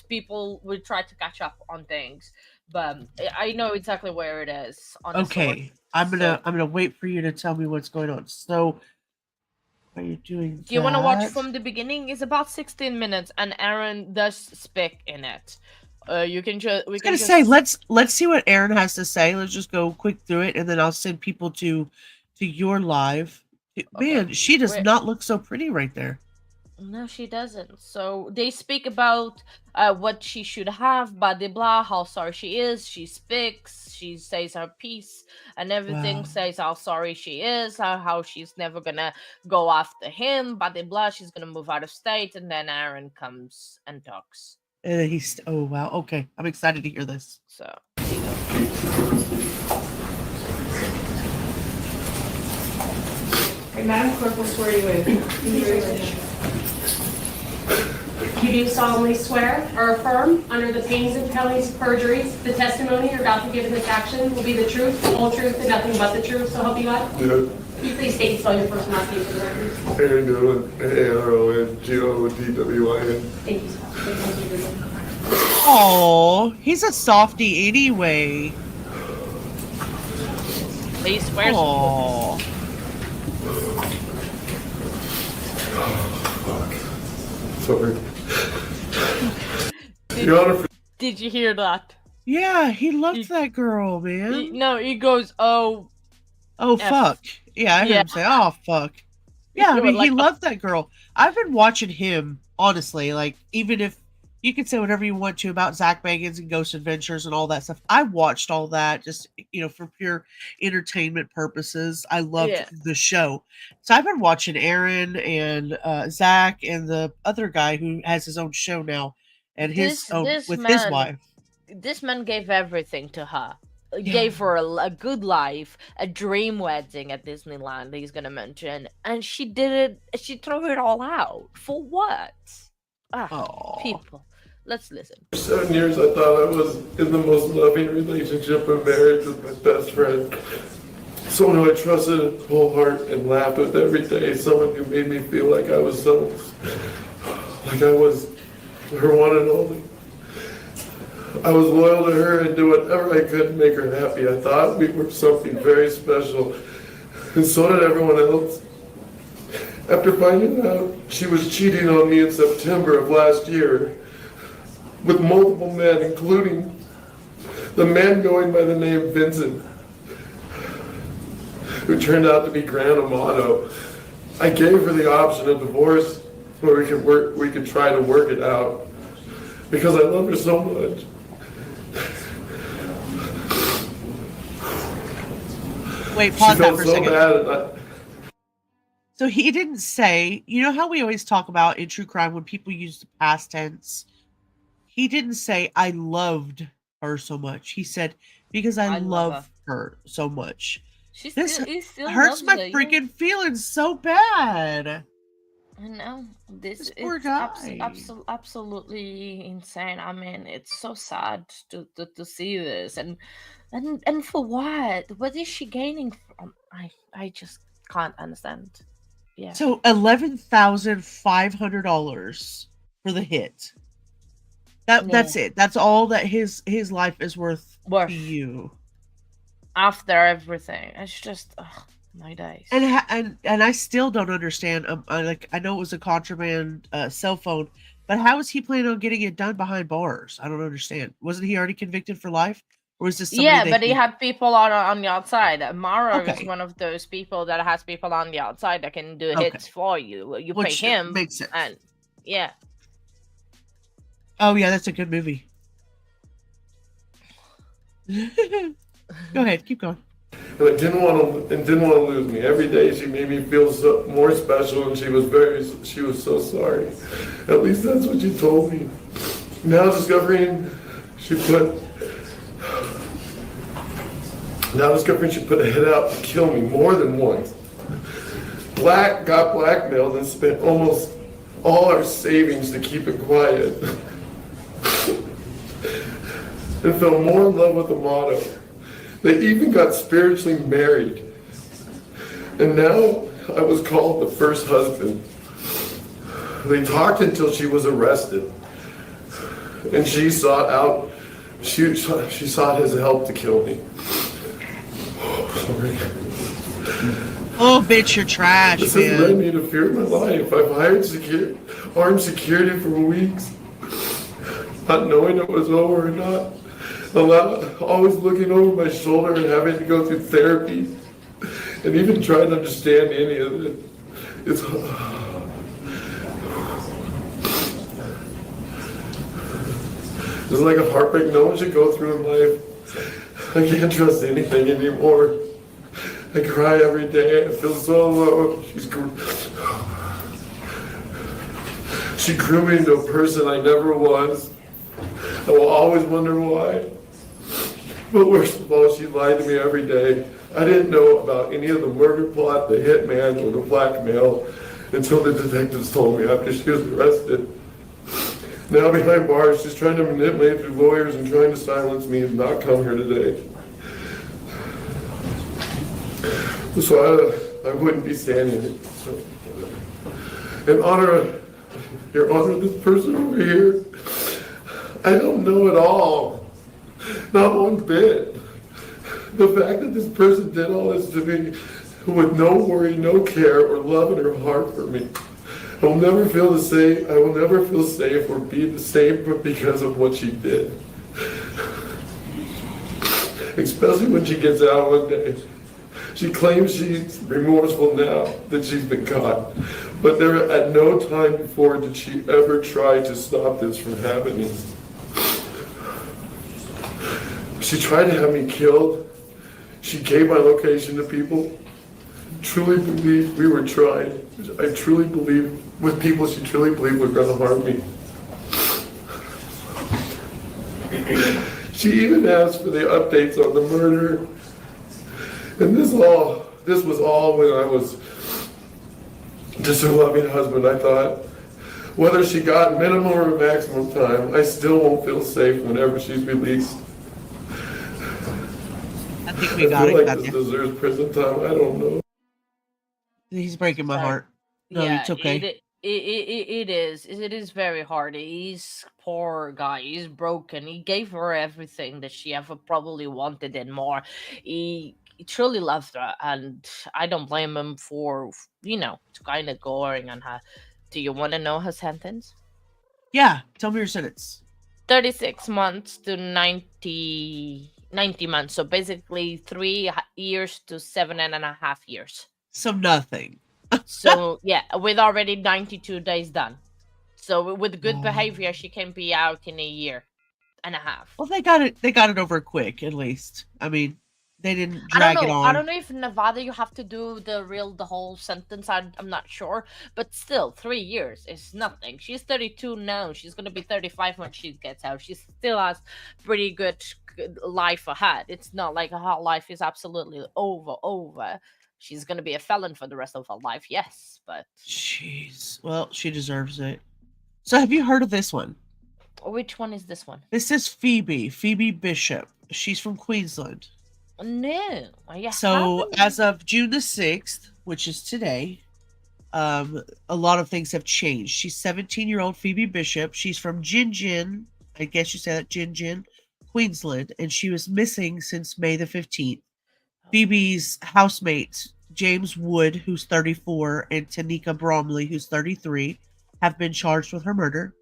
people would try to catch up on things, but I know exactly where it is. Okay, I'm gonna wait for you to tell me what's going on. So, are you doing? Do you want to watch from the beginning? It's about 16 minutes, and Aaron does speak in it. You can just. I was gonna say let's see what Aaron has to say. Let's just go quick through it, and then I'll send people to your live. Man, she does not look so pretty right there. No, she doesn't. So they speak about what she should have, blah, blah, blah, how sorry she is. She speaks, she says her piece, and everything says how sorry she is, how she's never gonna go after him, blah, blah, blah. She's gonna move out of state, and then Aaron comes and talks. He's oh wow, okay. I'm excited to hear this. So here you go. Madam Clerk will swear you in. You do solemnly swear or affirm, under the pains and penalties of perjury, the testimony you're about to give in this action will be the truth, the whole truth, and nothing but the truth, so help you God? Yeah. Can you please state and spell your first and last name for the record? Aaron Goodwin, AARON, Thank you, sir. Oh, he's a softie anyway. He swears. Oh. Sorry. Did you hear that? Yeah, he loved that girl, man. He goes, oh, fuck. Yeah, I heard him say, oh, fuck. Yeah, I mean, he loved that girl. I've been watching him, honestly, like, even if you can say whatever you want to about Zach Bagans and Ghost Adventures and all that stuff. I watched all that just, for pure entertainment purposes. I loved the show. So I've been watching Aaron and Zach and the other guy who has his own show now and his wife. This man gave everything to her. Gave her a good life, a dream wedding at Disneyland he's going to mention. And she did it. She threw it all out. For what? People. Let's listen. For 7 years, I thought I was in the most loving relationship and marriage with my best friend. Someone who I trusted whole heart and laughed with every day. Someone who made me feel like I was her one and only. I was loyal to her and did whatever I could to make her happy. I thought we were something very special, and so did everyone else. After finding out she was cheating on me in September of last year with multiple men, including the man going by the name Vincent, who turned out to be Grand Amato, I gave her the option of divorce where we could try to work it out because I love her so much. Wait, pause that for a so second. Bad So he didn't say, you know how we always talk about in true crime when people use the past tense? He didn't say, I loved her so much. He said, because I love her so much. He still hurts loves my her, yeah. freaking feelings so bad. I know this poor is guy. absolutely insane. I mean, it's so sad to see this, and for what? What is she gaining from? I just can't understand. Yeah. So $11,500 for the hit. That's it. That's all that his life is worth to you. After everything, it's just my days. And I still don't understand. I know it was a contraband cell phone, but how is he planning on getting it done behind bars? I don't understand. Wasn't he already convicted for life, or was this? Yeah, but he had people on the outside. Mara Okay. is one of those people that has people on the outside that can do hits for you. You Which pay him, makes sense. and yeah. Oh yeah, that's a good movie. Go ahead, keep going. And I didn't want to lose me. Every day she made me feel more special, and she was so sorry. At least that's what she told me. Now discovering she put a hit out to kill me more than once. Got blackmailed and spent almost all our savings to keep it quiet. And fell more in love with the motto. They even got spiritually married. And now I was called the first husband. They talked until she was arrested. And she sought his help to kill me. Sorry. Oh, bitch, you're trash, This man. has led me to fear my life. I've hired armed security for weeks, not knowing it was over or not. Always looking over my shoulder and having to go through therapy and even trying to understand any of it. It's like a heartbreak no one should go through in life. I can't trust anything anymore. I cry every day. I feel so alone. She grew me into a person I never was. I will always wonder why. But worst of all, she lied to me every day. I didn't know about any of the murder plot, the hitman, or the blackmail until the detectives told me after she was arrested. Now behind bars, she's trying to manipulate through lawyers and trying to silence me and not come here today. So I wouldn't be standing here. In honor, Your Honor, this person over here, I don't know at all. Not one bit. The fact that this person did all this to me with no worry, no care, or love in her heart for me. I will never feel the same. I will never feel safe or be the same because of what she did. Especially when she gets out one day. She claims she's remorseful now that she's been caught, but there at no time before did she ever try to stop this from happening. She tried to have me killed. She gave my location to people. Truly believed we were trying. I truly believe with people she truly believed were going to harm me. She even asked for the updates on the murder. And this was all when I was just a loving husband. I thought, whether she got minimum or maximum time, I still won't feel safe whenever she's released. I think we got feel it. like this deserves prison time. I don't know. He's breaking my heart. No, Yeah, it's okay. It is. It is very hard. He's poor guy. He's broken. He gave her everything that she ever probably wanted and more. He truly loved her, and I don't blame him for it's kind of going on her. Do you want to know her sentence? Yeah, tell me your sentence. 36 months to 90 months. So basically 3 years to 7.5 years. So nothing. So yeah, with already 92 days done. So with good behavior, she can be out in a year and a half. Well, they got it over quick, at least. I mean, they didn't drag it on. I don't know if in Nevada you have to do the whole sentence. I'm not sure, but still, 3 years is nothing. She's 32 now. She's gonna be 35 when she gets out. She still has pretty good life ahead. It's not like her life is absolutely over. She's gonna be a felon for the rest of her life, yes, but jeez. Well, she deserves it. So, have you heard of this one? Which one is this one? This is Phoebe Bishop. She's from Queensland. No. So as of June the 6th, which is today, a lot of things have changed. She's 17-year-old Phoebe Bishop. She's from Gin, I guess you say that, Gin, Queensland, and she was missing since May the 15th. Phoebe's housemates, James Wood, who's 34, and Tanika Bromley, who's 33, have been charged with her murder.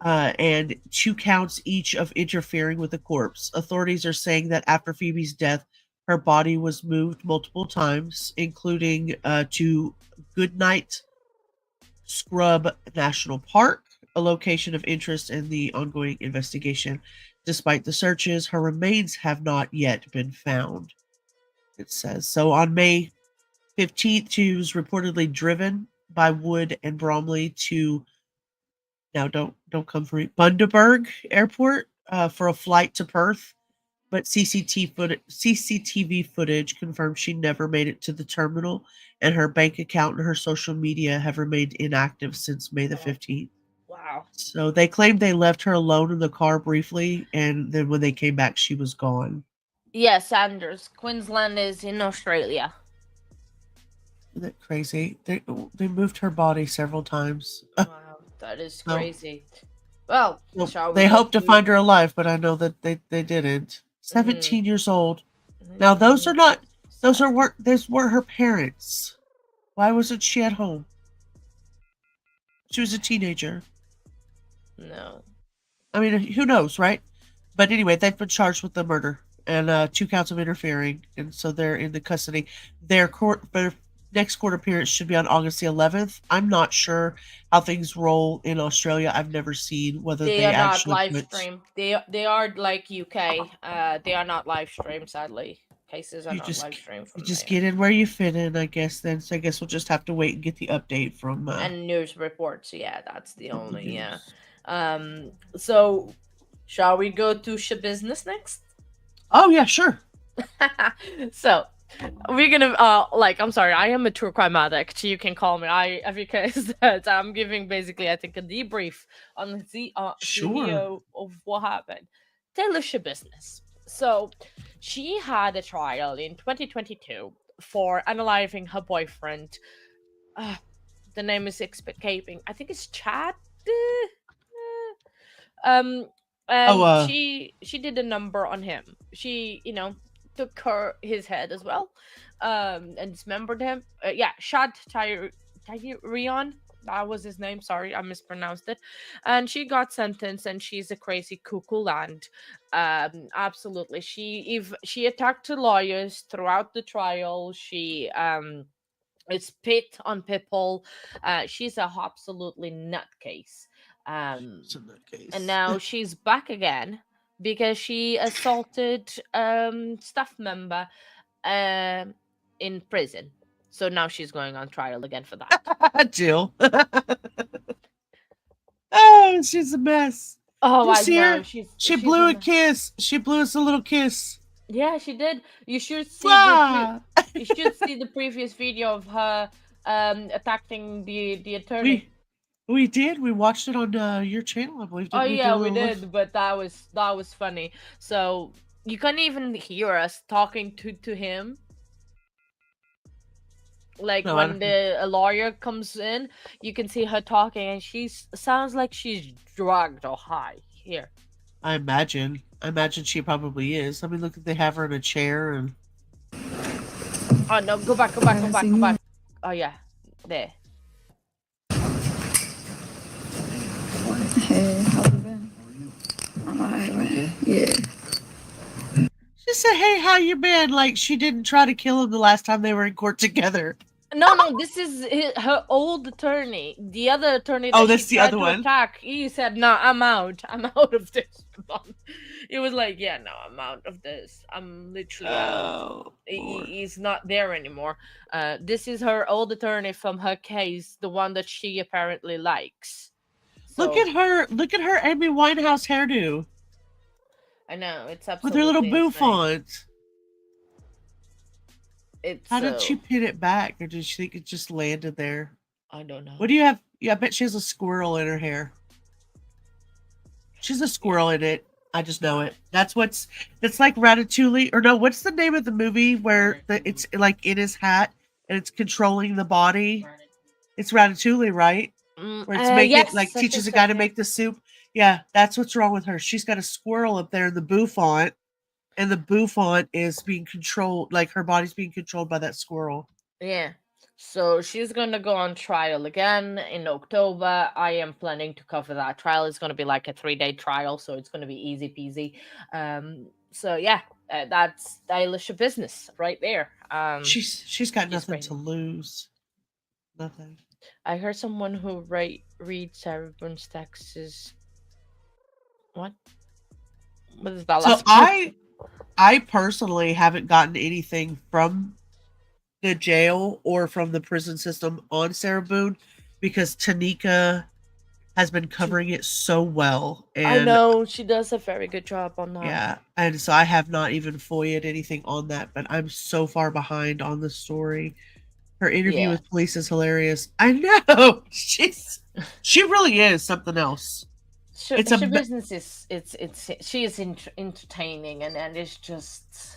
And 2 counts each of interfering with the corpse. Authorities are saying that after Phoebe's death, her body was moved multiple times, including to Goodnight Scrub National Park, a location of interest in the ongoing investigation. Despite the searches, her remains have not yet been found, it says. So on May 15th, she was reportedly driven by Wood and Bromley to don't come for me, Bundaberg Airport for a flight to Perth, but CCTV footage confirmed she never made it to the terminal, and her bank account and her social media have remained inactive since May the 15th. Wow. So they claimed they left her alone in the car briefly, and then when they came back, she was gone. Yes, Anders. Queensland is in Australia. Isn't that crazy? They moved her body several times. Wow. That is crazy. Well, they hope to find her alive, but I know that they didn't. 17 years old. Now those weren't her parents. Why wasn't she at home? She was a teenager. No. I mean, who knows, right? But anyway, they've been charged with the murder and 2 counts of interfering, and so they're in the custody. Their next court appearance should be on August the 11th. I'm not sure how things roll in Australia. I've never seen whether they are actually not live stream. They are like UK. They are not live stream. Sadly, cases are not live stream. You just get in where you fit in, I guess. Then, so I guess we'll just have to wait and get the update from and news reports. Yeah, that's the only So, shall we go to Schabusiness next? Oh yeah, sure. So. We're gonna I'm sorry, I am a true crime addict. You can call me. Because I'm giving basically I think a debrief on the CEO of what happened. Taylor Schabusiness. So she had a trial in 2022 for analyzing her boyfriend. The name is escaping. I think it's Chad. She did a number on him. She, took his head as well, and dismembered him. Shad Tyrion, that was his name. Sorry, I mispronounced it. And she got sentenced, and she's a crazy cuckoo. And absolutely, she attacked the lawyers throughout the trial. She spit on people. She's a absolutely nutcase. And now she's back again because she assaulted staff member in prison. So now she's going on trial again for that. Jill. Oh, she's a mess. Oh, I know. She blew a kiss. She blew us a little kiss. Yeah, she did. You should see. You should see the previous video of her attacking the attorney. We did. We watched it on your channel, I believe. We did. But that was funny. So you can't even hear us talking to him. Like No, I when don't a lawyer comes in, you can see her talking, and she sounds like she's drugged or high. Here, I imagine. I imagine she probably is. I mean, look, they have her in a chair and. oh no, go back, go back, go back, go back. Oh yeah, there. Hey, how you been? Yeah. She said, "Hey, how you been?" Like she didn't try to kill him the last time they were in court together. No, this is her old attorney. The other attorney Oh, that that's she the tried other to one? attack. He said, "No, I'm out. I'm out of this." He was like, "Yeah, no, I'm out of this. I'm literally out. He's not there anymore." This is her old attorney from her case, the one that she apparently likes. Look at her! Look at her Amy Winehouse hairdo I know, it's with absolutely her little insane. bouffant. It's How did she pin it back, or did she think it just landed there? I don't know. What do you have? Yeah, I bet she has a squirrel in her hair. She's a squirrel in it. I just know it. It's like Ratatouille, or no, what's the name of the movie where it's like in his hat and it's controlling the body? It's Ratatouille, right? Where it's making yes, like I teaches think a guy so, to yeah. make the soup. Yeah, that's what's wrong with her. She's got a squirrel up there in the bouffant, and the bouffant is being controlled, like her body's being controlled by that squirrel. Yeah. So she's going to go on trial again in October. I am planning to cover that trial. It's going to be like a 3-day trial, so it's going to be easy peasy. So yeah, that's stylish business right there. She's got nothing crazy. to lose. Nothing. I heard someone who reads Sarah Burns' texts. What? What is that So last part? I personally haven't gotten anything from the jail or from the prison system on Sarah Boone because Tanika has been covering it so well. And I know she does a very good job on that. yeah, and so I have not even FOIA'd anything on that, but I'm so far behind on the story. Her interview Yeah. with police is hilarious. I know she really is something else. It's a business is she is entertaining and it's just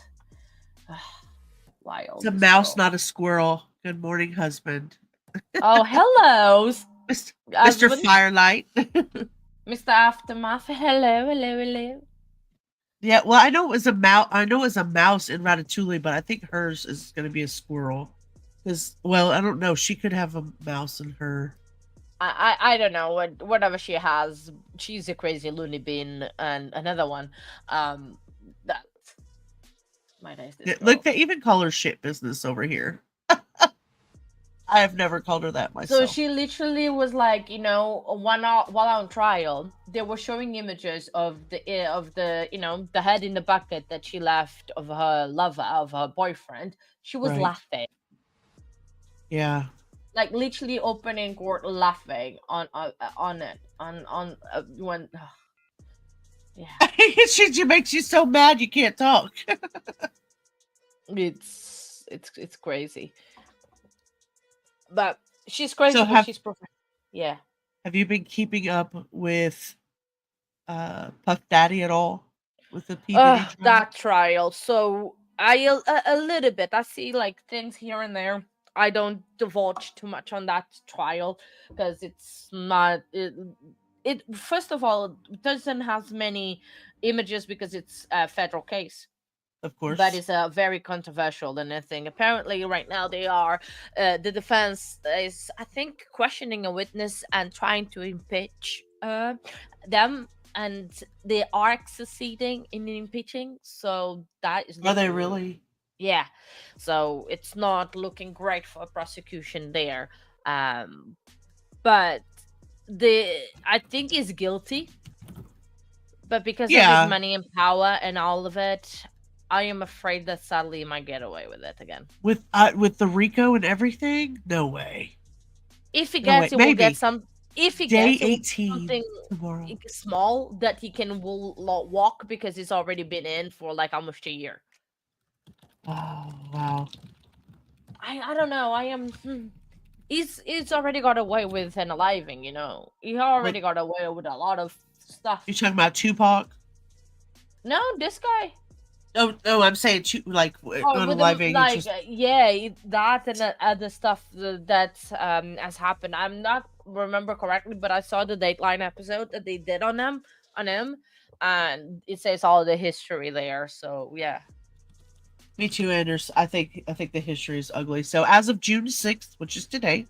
wild. It's a mouse, not a squirrel. Good morning, husband. Oh, hello, Mr. Firelight. Mr. Aftermath. Hello. Yeah, well, I know it was a mouse. I know it was a mouse in Ratatouille, but I think hers is going to be a squirrel. Because, well, I don't know. She could have a mouse in her. I don't know whatever she has. She's a crazy loony bin, and another one. That my days. Look, they even call her shit business over here. I have never called her that myself. So she literally was like, while on trial, they were showing images of the the head in the bucket that she left of her lover, of her boyfriend. She was laughing. Yeah. Like literally opening court laughing on it when yeah. She makes you so mad you can't talk. It's crazy. But she's crazy. So she's yeah. Have you been keeping up with Puff Daddy at all? With the P. Diddy trial? That trial. So I a little bit. I see like things here and there. I don't divulge too much on that trial because it's not it first of all doesn't have many images because it's a federal case. Of course. That is a very controversial and a thing. Apparently right now they are the defense is I think questioning a witness and trying to impeach them, and they are succeeding in impeaching, so that is Are they really? Yeah, so it's not looking great for prosecution there. But I think he's guilty. But because of his money and power and all of it, I am afraid that sadly he might get away with it again. With the RICO and everything? No way. If he gets, he will get some. If he Day gets 18 something tomorrow. Small that he can walk because he's already been in for like almost a year. Oh wow! I don't know. I am. He's already got away with unaliving. He already got away with a lot of stuff. You talking about Tupac? No, this guy. No, I'm saying like Oh, on with live the, it's just that and the other stuff that has happened. I'm not remember correctly, but I saw the Dateline episode that they did on him, and it says all the history there. So yeah. me too, Anders. I think the history is ugly. So as of June 6th, which is today,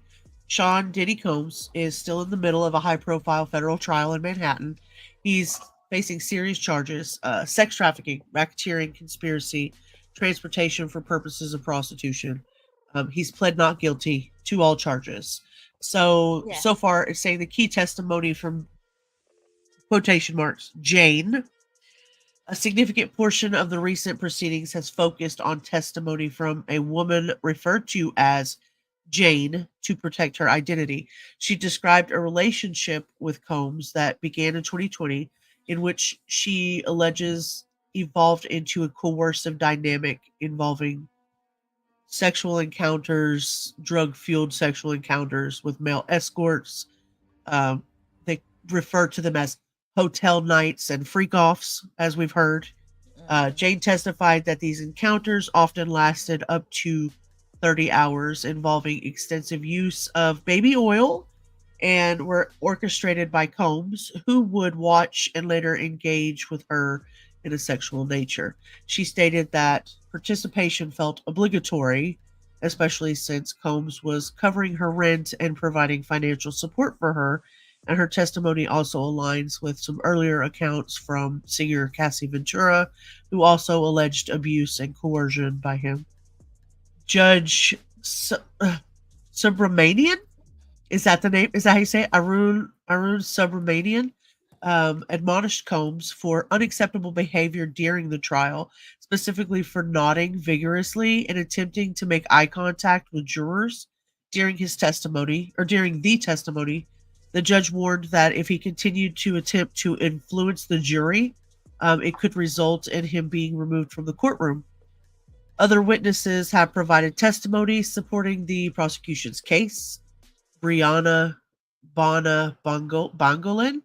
Sean Diddy Combs is still in the middle of a high-profile federal trial in Manhattan. He's facing serious charges: sex trafficking, racketeering, conspiracy, transportation for purposes of prostitution. He's pled not guilty to all charges. So far, it's saying the key testimony from quotation marks Jane. A significant portion of the recent proceedings has focused on testimony from a woman referred to as Jane to protect her identity. She described a relationship with Combs that began in 2020, in which she alleges evolved into a coercive dynamic involving sexual encounters, drug-fueled sexual encounters with male escorts. They refer to them as hotel nights and freak-offs, as we've heard. Jane testified that these encounters often lasted up to 30 hours, involving extensive use of baby oil, and were orchestrated by Combs, who would watch and later engage with her in a sexual nature. She stated that participation felt obligatory, especially since Combs was covering her rent and providing financial support for her, and her testimony also aligns with some earlier accounts from singer Cassie Ventura, who also alleged abuse and coercion by him. Judge Subramanian, is that the name? Is that how you say it? Arun Subramanian admonished Combs for unacceptable behavior during the trial, specifically for nodding vigorously and attempting to make eye contact with jurors during his testimony, or during the testimony. The judge warned that if he continued to attempt to influence the jury, it could result in him being removed from the courtroom. Other witnesses have provided testimony supporting the prosecution's case. Brianna Bangolin.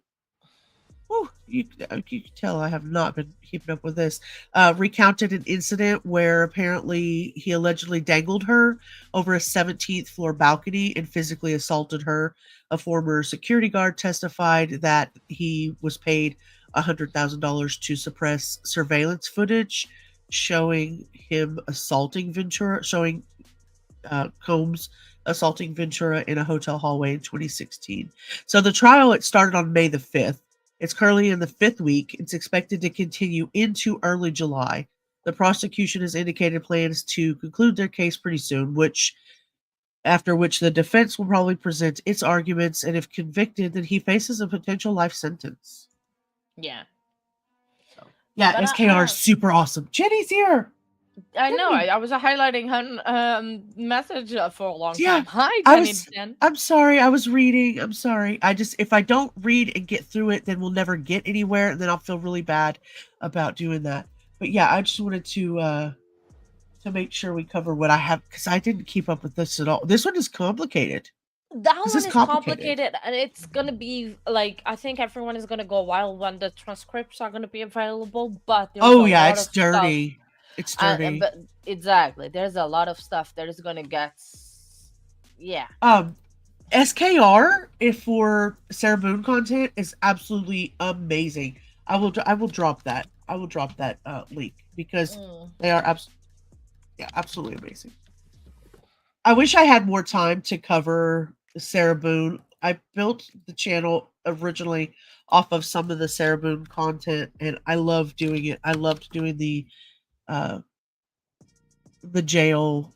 You can tell I have not been keeping up with this. Recounted an incident where apparently he allegedly dangled her over a 17th floor balcony and physically assaulted her. A former security guard testified that he was paid $100,000 to suppress surveillance footage showing him assaulting Ventura, Combs assaulting Ventura in a hotel hallway in 2016. So the trial, it started on May the 5th. It's currently in the 5th week. It's expected to continue into early July. The prosecution has indicated plans to conclude their case pretty soon, after which the defense will probably present its arguments, and if convicted, then he faces a potential life sentence. Yeah. Yeah, But SKR is super awesome. Jenny's here. I know. I was highlighting her message for a long Yeah, time. Hi, I Jenny. was. Jen. I'm sorry. I was reading. I'm sorry. If I don't read and get through it, then we'll never get anywhere, and then I'll feel really bad about doing that. But yeah, I just wanted to make sure we cover what I have, because I didn't keep up with this at all. This one is complicated. That This one is is complicated. complicated, and it's gonna be like, I think everyone is gonna go wild when the transcripts are gonna be available. But there's Oh a yeah, lot it's of dirty. stuff. It's dirty. But exactly, there's a lot of stuff that is gonna get. Yeah. SKR, if for Sarah Boone content, is absolutely amazing. I will drop that. I will drop that link, because they are absolutely amazing. I wish I had more time to cover Sarah Boone. I built the channel originally off of some of the Sarah Boone content, and I love doing it. I loved doing the jail,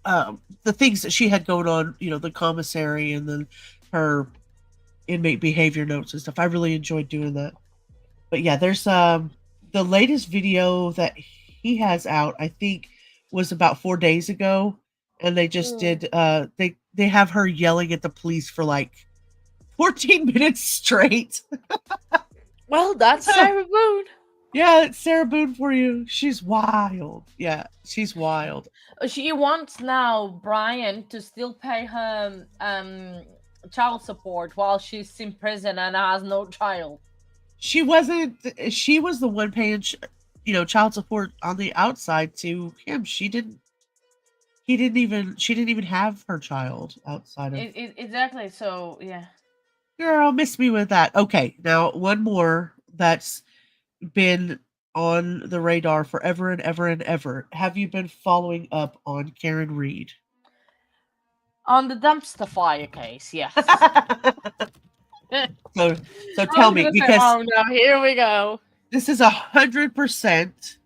the things that she had going on, the commissary, and then her inmate behavior notes and stuff. I really enjoyed doing that. But yeah, there's the latest video that he has out, I think, was about 4 days ago, and they just did they have her yelling at the police for like 14 minutes straight. Well, that's Sarah Boone. Yeah, it's Sarah Boone for you. She's wild. Yeah, she's wild. She wants now Brian to still pay her child support while she's in prison and has no child. She wasn't. She was the one paying. child support on the outside to him. She didn't even have her child outside of. Exactly. So yeah. Girl, miss me with that. Okay, now one more that's been on the radar forever and ever and ever. Have you been following up on Karen Reed? On the dumpster fire case, yes. So tell me, because oh no, here we go. This is 100%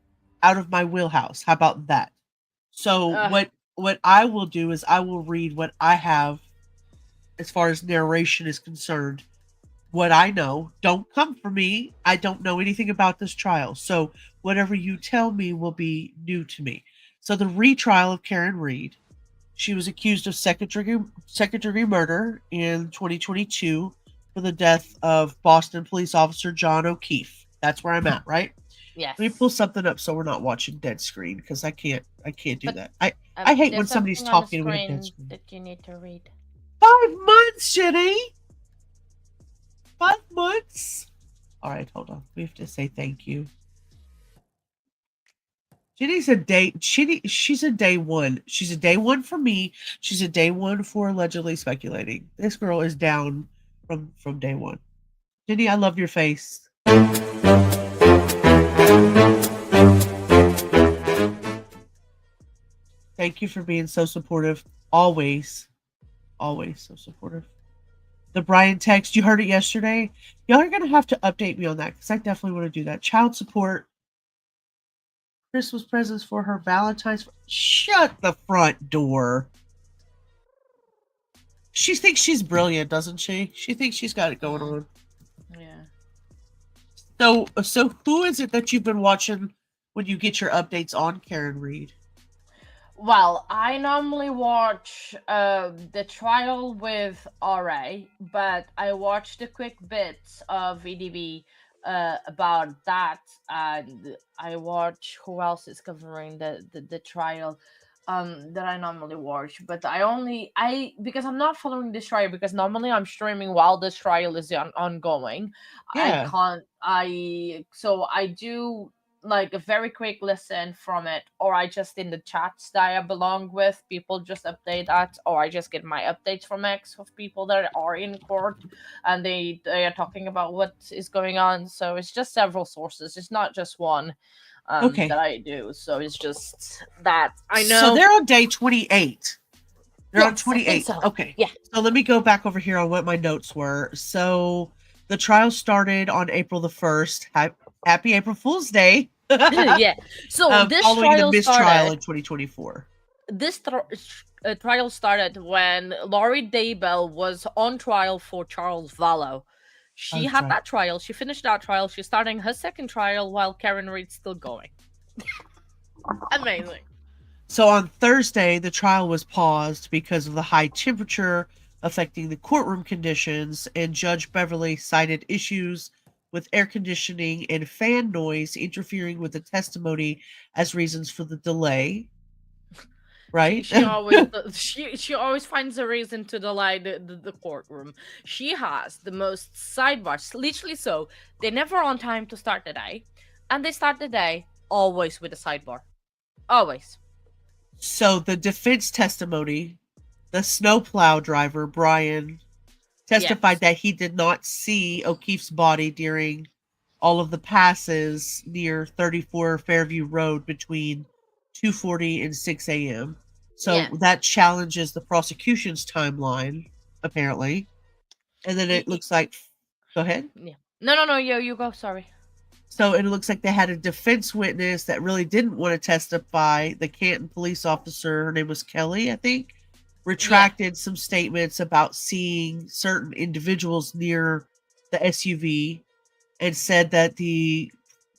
out of my wheelhouse. How about that? So what I will do is I will read what I have as far as narration is concerned. What I know, don't come for me. I don't know anything about this trial. So whatever you tell me will be new to me. So the retrial of Karen Reed, she was accused of second-degree murder in 2022 for the death of Boston police officer John O'Keefe. That's where I'm at, right? Yes. Let me pull something up so we're not watching dead screen, because I can't do that. I hate when somebody's talking with a dead screen. That you need to read. 5 months, Jenny. 5 months. All right, hold on. We have to say thank you. Jenny's a day. She's a day one. She's a day one for me. She's a day one for allegedly speculating. This girl is down from day one. Jenny, I love your face. Thank you for being so supportive. Always so supportive. The Brian text, you heard it yesterday. Y'all are going to have to update me on that, because I definitely want to do that. Child support. Christmas presents for her Valentine's. Shut the front door. She thinks she's brilliant, doesn't she? She thinks she's got it going on. Yeah. So who is it that you've been watching when you get your updates on Karen Reed? Well, I normally watch the trial with RA, but I watch the quick bits of VDB about that, and I watch who else is covering the trial that I normally watch. But because I'm not following this trial, because normally I'm streaming while this trial is ongoing. Yeah. So I do like a very quick listen from it, or I just in the chats that I belong with, people just update that, or I just get my updates from X of people that are in court and they are talking about what is going on. So it's just several sources. It's not just one that I do. So it's just that I know. So they're on day 28. They're on 28. So. Okay. Yeah. So let me go back over here on what my notes were. So the trial started on April the 1st. Happy April Fool's Day. Yeah. So this following trial the mistrial started in 2024. This trial started when Vallow Daybell was on trial for Charles Vallow. She had that trial. She finished that trial. She's starting her second trial while Karen Reed's still going. Amazing. So on Thursday, the trial was paused because of the high temperature affecting the courtroom conditions, and Judge Beverly cited issues with air conditioning and fan noise interfering with the testimony as reasons for the delay. Right? She always finds a reason to delay the courtroom. She has the most sidebars, literally. So they're never on time to start the day, and they start the day always with a sidebar, always. So the defense testimony, the snowplow driver Brian testified that he did not see O'Keefe's body during all of the passes near 34 Fairview Road between 2:40 and 6 a.m. So that challenges the prosecution's timeline, apparently. And then it looks like... Go ahead. Yeah. No, you go, sorry. So it looks like they had a defense witness that really didn't want to testify. The Canton police officer, her name was Kelly, I think, retracted some statements about seeing certain individuals near the SUV, and said that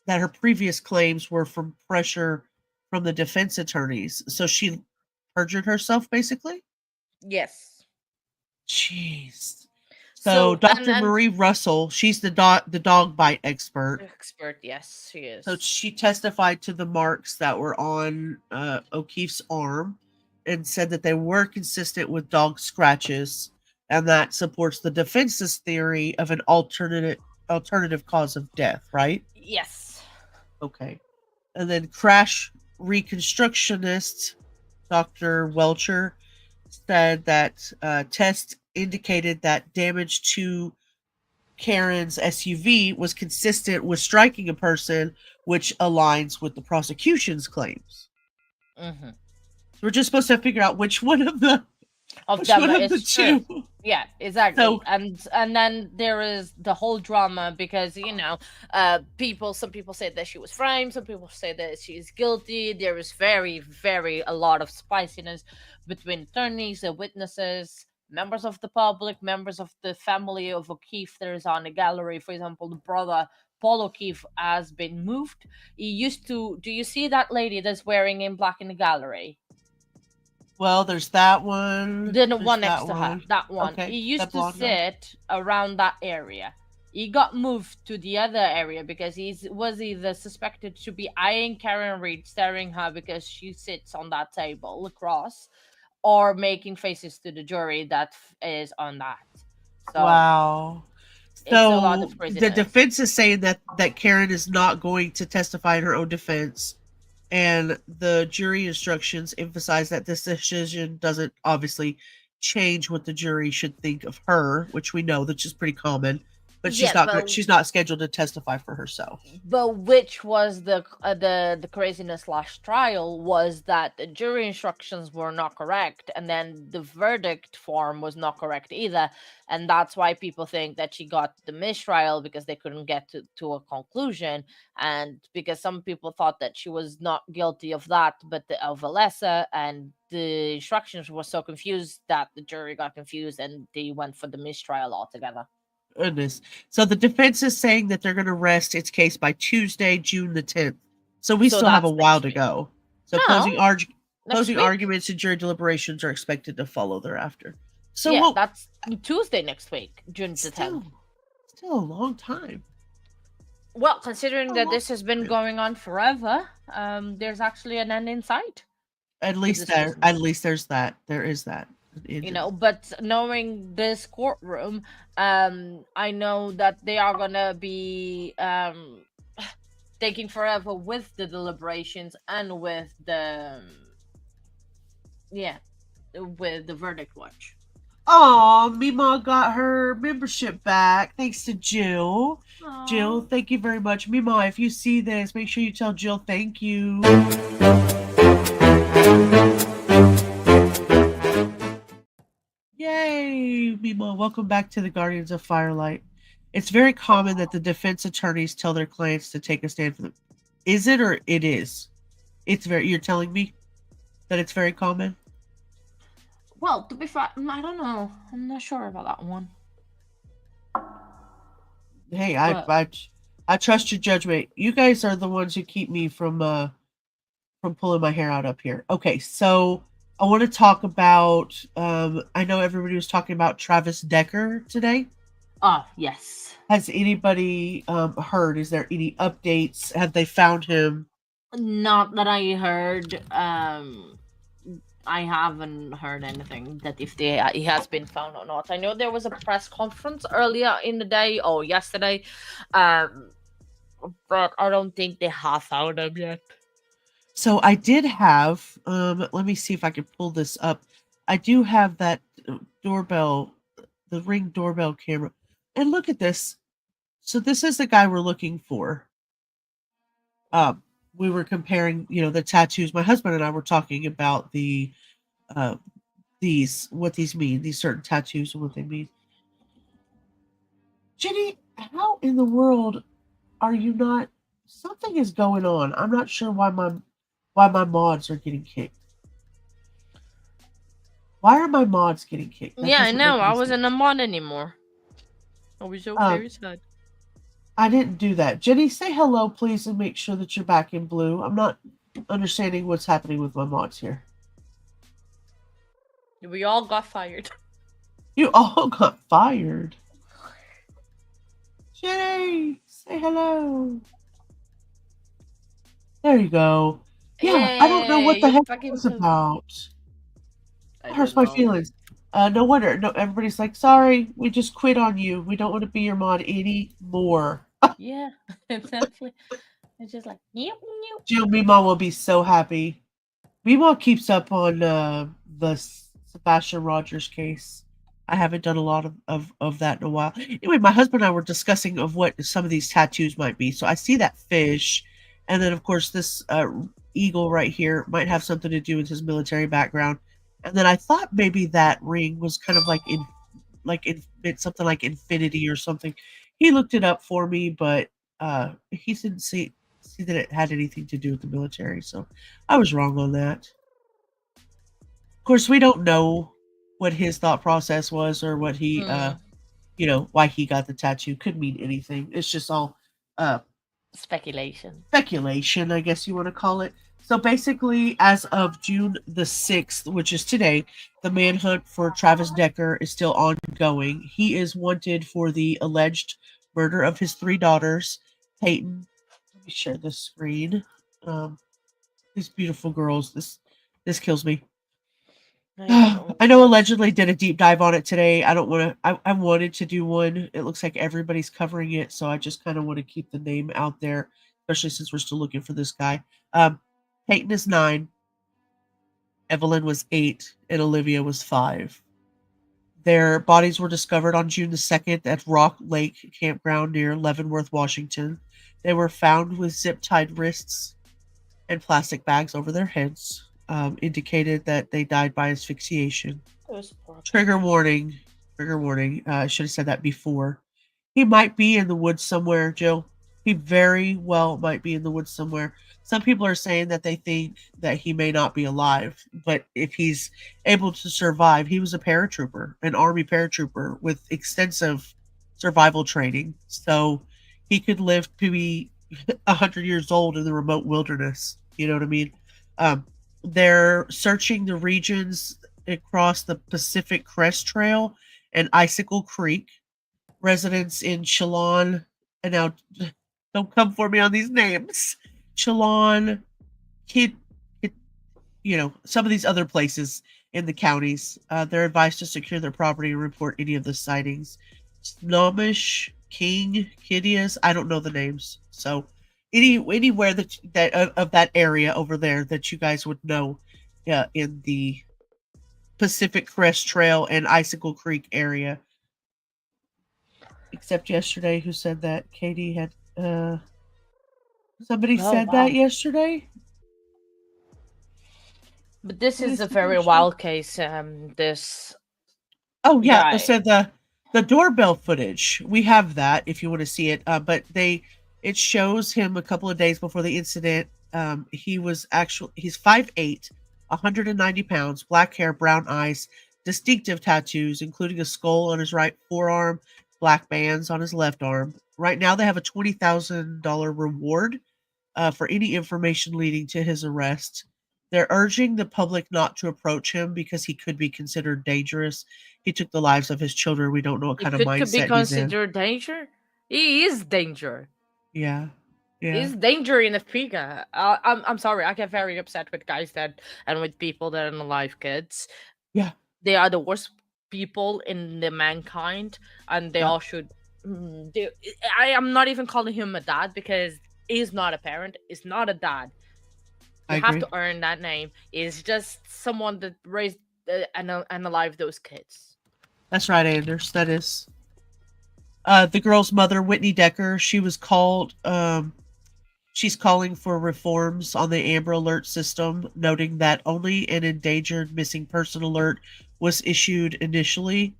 her previous claims were from pressure from the defense attorneys. So she perjured herself, basically? Yes. Jeez. So Dr. Marie Russell, she's the dog bite expert. Yes, she is. So she testified to the marks that were on O'Keefe's arm and said that they were consistent with dog scratches, and that supports the defense's theory of an alternative cause of death, right? Yes. Okay. And then crash reconstructionist Dr. Welcher said that tests indicated that damage to Karen's SUV was consistent with striking a person, which aligns with the prosecution's claims. Mm-hmm. So we're just supposed to figure out which one of the two. Yeah, exactly. So, and then there is the whole drama because some people say that she was framed, some people say that she's guilty. There is a lot of spiciness between attorneys and witnesses, members of the public, members of the family of O'Keefe. There is on the gallery, for example, the brother Paul O'Keefe has been moved. He used to. Do you see that lady that's wearing in black in the gallery? Well, there's that one. The one next to her. That one. Okay, He used to blonde sit around that area. He got moved to the other area because he was either suspected to be eyeing Karen Reed, staring her because she sits on that table across, or making faces to the jury that is on that. So, wow. It's a lot So of the craziness. defense is saying that Karen is not going to testify in her own defense. And the jury instructions emphasize that this decision doesn't obviously change what the jury should think of her, which we know that's just pretty common. But she's she's not scheduled to testify for herself. But which was the craziness last trial was that the jury instructions were not correct, and then the verdict form was not correct either, and that's why people think that she got the mistrial because they couldn't get to a conclusion, and because some people thought that she was not guilty of that, but of a lesser, and the instructions were so confused that the jury got confused and they went for the mistrial altogether. Goodness. So the defense is saying that they're going to rest its case by Tuesday, June the 10th. So we still have a while to go. So closing arguments and jury deliberations are expected to follow thereafter. So yeah, that's Tuesday next week, June the 10th. Still a long time. Well, considering that this has been going on forever, there's actually an end in sight. At least there's that. There is that. But knowing this courtroom, I know that they are gonna be taking forever with the deliberations and with the verdict watch. Oh, Mima got her membership back thanks to Jill. Aww. Jill, thank you very much. Mima, if you see this, make sure you tell Jill thank you. Yay, Mima. Welcome back to the Guardians of Firelight. It's very common that the defense attorneys tell their clients to take a stand for them. Is it or it is? You're telling me that it's very common? Well, to be fair, I don't know. I'm not sure about that one. Hey, I trust your judgment. You guys are the ones who keep me from pulling my hair out up here. Okay, so I want to talk about, I know everybody was talking about Travis Decker today. Oh, yes. Has anybody heard? Is there any updates? Have they found him? Not that I heard. I haven't heard anything that if he has been found or not. I know there was a press conference earlier in the day or yesterday, but I don't think they have found him yet. So I did have, let me see if I can pull this up. I do have that doorbell, the Ring doorbell camera. And look at this. So this is the guy we're looking for. We were comparing, the tattoos. My husband and I were talking about what these mean, these certain tattoos and what they mean. Jenny, how in the world are you not? Something is going on. I'm not sure why my mods are getting kicked. Why are my mods getting kicked? Yeah, I know. I wasn't a mod anymore. I was so very sad. I didn't do that. Jenny, say hello, please, and make sure that you're back in blue. I'm not understanding what's happening with my mods here. We all got fired. You all got fired. Jenny, say hello. There you go. Yeah, Yay, I don't know what the heck it was about. It hurts my feelings. No wonder. No, everybody's like, sorry, we just quit on you. We don't want to be your mod anymore. Yeah, exactly. It's just like, yep, yep. Jill, Meemaw will be so happy. Meemaw keeps up on the Sebastian Rogers case. I haven't done a lot of that in a while. Anyway, my husband and I were discussing of what some of these tattoos might be. So I see that fish, and then of course this eagle right here might have something to do with his military background. And then I thought maybe that ring was kind of like something like infinity or something. He looked it up for me, but he didn't see that it had anything to do with the military. So I was wrong on that. Of course, we don't know what his thought process was or what he, why he got the tattoo. Could mean anything. It's just all speculation. Speculation, I guess you want to call it. So basically, as of June the 6th, which is today, the manhunt for Travis Decker is still ongoing. He is wanted for the alleged murder of his 3 daughters, Peyton. Let me share this screen. These beautiful girls. This kills me. I know allegedly did a deep dive on it today. I don't want to. I wanted to do one. It looks like everybody's covering it, so I just kind of want to keep the name out there, especially since we're still looking for this guy. Peyton is 9, Evelyn was 8, and Olivia was 5. Their bodies were discovered on June the 2nd at Rock Lake Campground near Leavenworth, Washington. They were found with zip-tied wrists and plastic bags over their heads. Indicated that they died by asphyxiation. Trigger warning. I should have said that before. He might be in the woods somewhere, Jill. He very well might be in the woods somewhere. Some people are saying that they think that he may not be alive, but if he's able to survive, he was a paratrooper, an Army paratrooper with extensive survival training. So he could live to be 100 years old in the remote wilderness. You know what I mean? They're searching the regions across the Pacific Crest Trail and Icicle Creek. Residents in Chelan, and now don't come for me on these names. Chelan, some of these other places in the counties. They're advised to secure their property and report any of the sightings. Snohomish, King, Kidias, I don't know the names. So anywhere that of that area over there that you guys would know, in the Pacific Crest Trail and Icicle Creek area. Except yesterday, who said that? Katie had somebody said that yesterday. But this is a very wild case. This. Oh yeah, guy. so the doorbell footage, we have that if you want to see it. But it shows him a couple of days before the incident. He's 5'8", 190 pounds, black hair, brown eyes, distinctive tattoos, including a skull on his right forearm, black bands on his left arm. Right now, they have a $20,000 reward for any information leading to his arrest. They're urging the public not to approach him because he could be considered dangerous. He took the lives of his children. We don't know what kind of mindset could be he's in. considered danger. He is danger. Yeah. He's danger in a figure. I'm sorry. I get very upset with guys and with people that unalive kids. Yeah. They are the worst people in the mankind, and they all should. I am not even calling him a dad because he's not a parent. He's not a dad. You have to earn that name. He's just someone that raised and alive those kids. That's right, Anders. That is. The girl's mother, Whitney Decker, she was called. She's calling for reforms on the Amber Alert system, noting that only an endangered missing person alert was issued initially.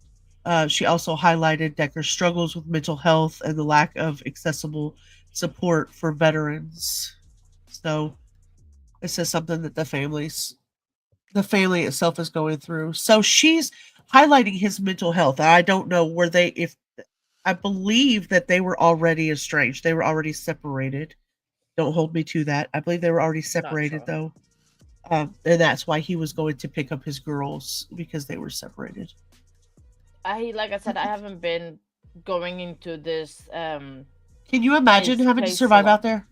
She also highlighted Decker's struggles with mental health and the lack of accessible support for veterans. So this is something that the family itself is going through. So she's highlighting his mental health. I don't know I believe that they were already estranged. They were already separated. Don't hold me to that. I believe they were already separated though. And that's why he was going to pick up his girls, because they were separated. Like I said, I haven't been going into this. Can you imagine having to survive out there?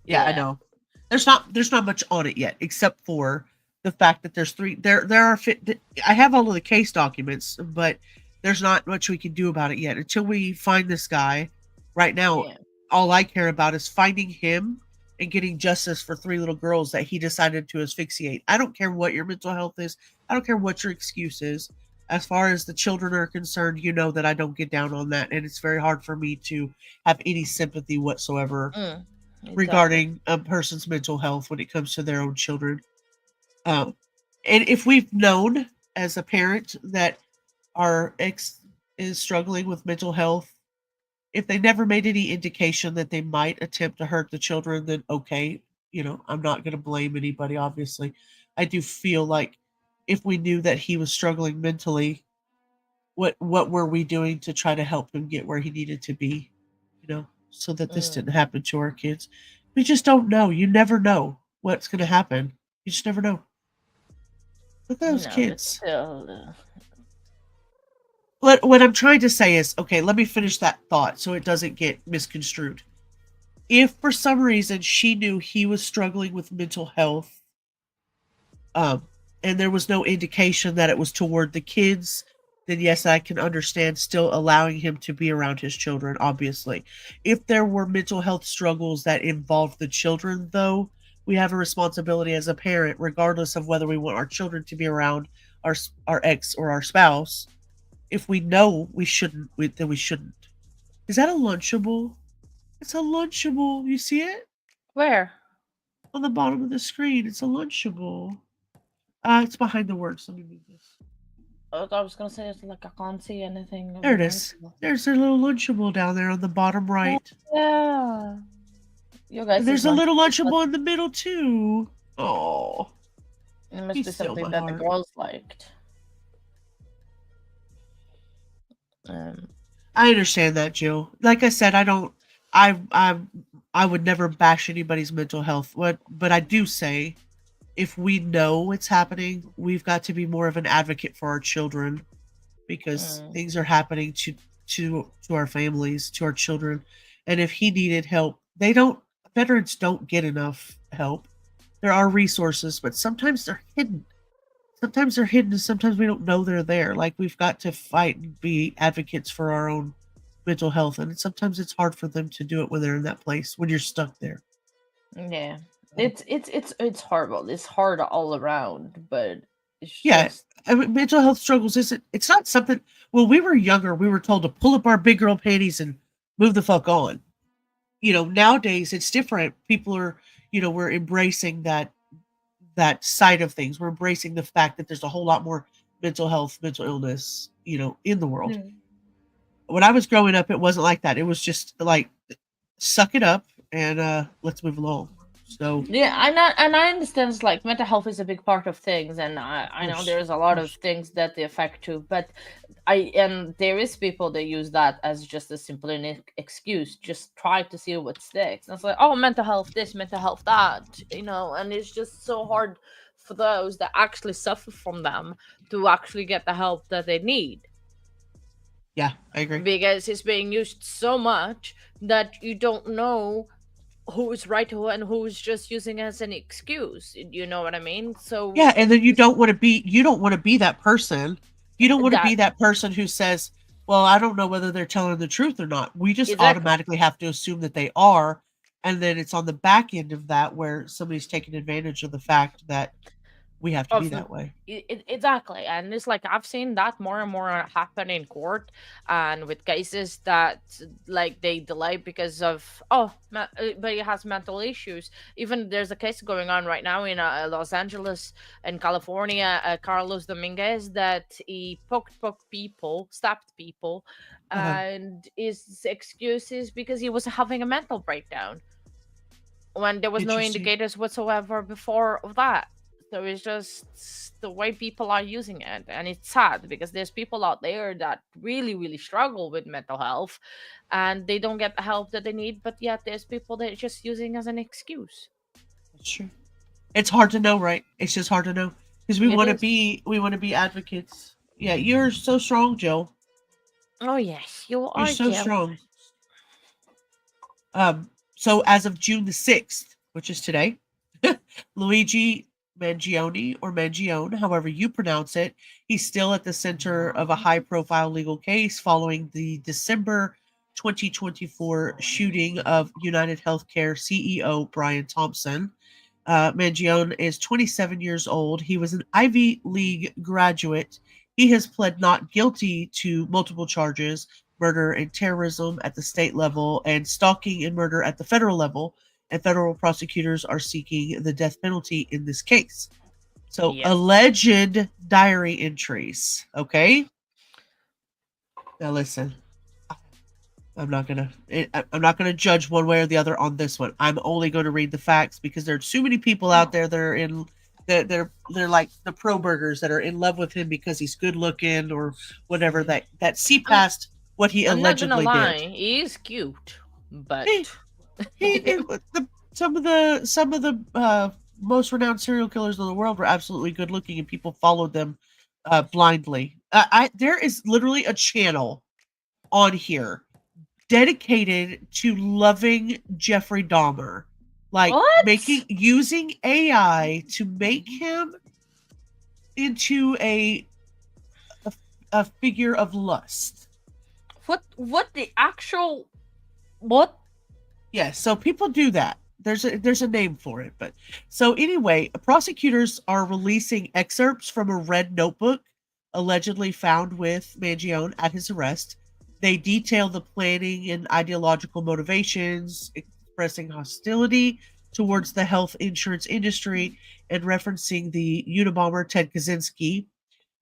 Yeah, I know. There's not much on it yet, except for the fact that there's 3. I have all of the case documents, but there's not much we can do about it yet until we find this guy. Right now, all I care about is finding him and getting justice for 3 little girls that he decided to asphyxiate. I don't care what your mental health is. I don't care what your excuse is. As far as the children are concerned, you know that I don't get down on that, and it's very hard for me to have any sympathy whatsoever regarding a person's mental health when it comes to their own children. And if we've known as a parent that our ex is struggling with mental health, if they never made any indication that they might attempt to hurt the children, then okay, I'm not going to blame anybody, obviously. I do feel like if we knew that he was struggling mentally, what were we doing to try to help him get where he needed to be, so that this didn't happen to our kids? We just don't know. You never know what's going to happen. You just never know. Look at those kids. What I'm trying to say is, okay, let me finish that thought so it doesn't get misconstrued. If for some reason she knew he was struggling with mental health, and there was no indication that it was toward the kids, then yes, I can understand still allowing him to be around his children, obviously. If there were mental health struggles that involved the children, though, we have a responsibility as a parent, regardless of whether we want our children to be around our ex or our spouse. If we know we shouldn't, then we shouldn't. Is that a Lunchable? It's a Lunchable. You see it? Where? On the bottom of the screen. It's a Lunchable. It's behind the words. Let me move this. I was gonna say it's like I can't see anything. There it is. There's a little Lunchable down there on the bottom right. Yeah. You guys. There's a little Lunchable in the middle too. Oh. It must be something that the girls liked. I understand that, Jill. Like I said, I would never bash anybody's mental health. But I do say, if we know it's happening, we've got to be more of an advocate for our children, because things are happening to our families, to our children. And if he needed help, veterans don't get enough help. There are resources, but sometimes they're hidden. Sometimes they're hidden, and sometimes we don't know they're there. Like, we've got to fight and be advocates for our own mental health, and sometimes it's hard for them to do it when they're in that place, when you're stuck there. Yeah, it's horrible. It's hard all around, but I mean, mental health struggles it's not something. When we were younger, we were told to pull up our big girl panties and move the fuck on. Nowadays it's different. People are, we're embracing that side of things. We're embracing the fact that there's a whole lot more mental illness, in the world. When I was growing up, it wasn't like that. It was just like, suck it up and let's move along. So yeah, and I understand it's like mental health is a big part of things, and I know there's a lot of things that they affect too, but there is people that use that as just a simple excuse, just try to see what sticks. And it's like, oh, mental health this, mental health that, and it's just so hard for those that actually suffer from them to actually get the help that they need. Yeah, I agree. Because it's being used so much that you don't know who is right and who is just using it as an excuse. You know what I mean? So yeah, and then you don't want to be that person. You don't want to be that person who says, well, I don't know whether they're telling the truth or not. We just automatically have to assume that they are, and then it's on the back end of that where somebody's taking advantage of the fact that we have to be that way. Exactly. And it's like, I've seen that more and more happen in court, and with cases that like they delay because of, but he has mental issues. Even there's a case going on right now in Los Angeles and California, Carlos Dominguez, that he poked people, stabbed people, and his excuse is because he was having a mental breakdown when there was no indicators whatsoever before of that. So it's just the way people are using it. And it's sad because there's people out there that really, really struggle with mental health and they don't get the help that they need. But yet there's people that are just using as an excuse. That's true. It's hard to know, right? It's just hard to know because we want to be advocates. Yeah, you're so strong, Jill. Oh, yes, you are. You're so strong. So as of June the 6th, which is today, Luigi Mangione, or Mangione, however you pronounce it, he's still at the center of a high-profile legal case following the December 2024 shooting of United Healthcare CEO Brian Thompson. Mangione is 27 years old. He was an Ivy League graduate. He has pled not guilty to multiple charges, murder and terrorism at the state level and stalking and murder at the federal level, and federal prosecutors are seeking the death penalty in this case. So alleged diary entries, okay? Now listen, I'm not gonna judge one way or the other on this one. I'm only going to read the facts because there are too many people out there that are they're like the pro burgers that are in love with him because he's good looking or whatever that see past what he allegedly not gonna lie, did. he is cute, but some of the most renowned serial killers in the world were absolutely good looking, and people followed them blindly. There is literally a channel on here dedicated to loving Jeffrey Dahmer, like using AI to make him into a figure of lust. What the actual what? Yes, so people do that. There's a name for it, but so anyway, prosecutors are releasing excerpts from a red notebook allegedly found with Mangione at his arrest. They detail the planning and ideological motivations, expressing hostility towards the health insurance industry and referencing the Unabomber Ted Kaczynski.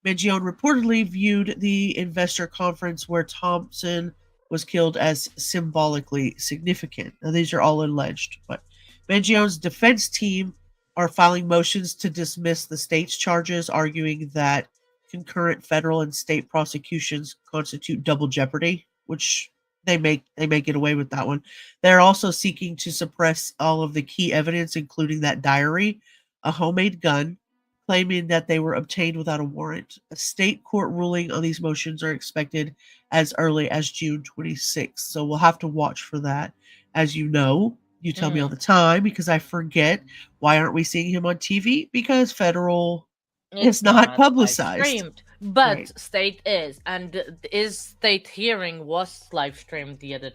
Mangione reportedly viewed the investor conference where Thompson was killed as symbolically significant. Now, these are all alleged, but Mangione's defense team are filing motions to dismiss the state's charges, arguing that concurrent federal and state prosecutions constitute double jeopardy, which they may get away with that one. They're also seeking to suppress all of the key evidence, including that diary, a homemade gun, claiming that they were obtained without a warrant. A state court ruling on these motions are expected as early as June 26th. So we'll have to watch for that. As you know, you tell me all the time because I forget. Why aren't we seeing him on TV? Because federal is not publicized. Streamed, but Right. state is, and his state hearing was live streamed the other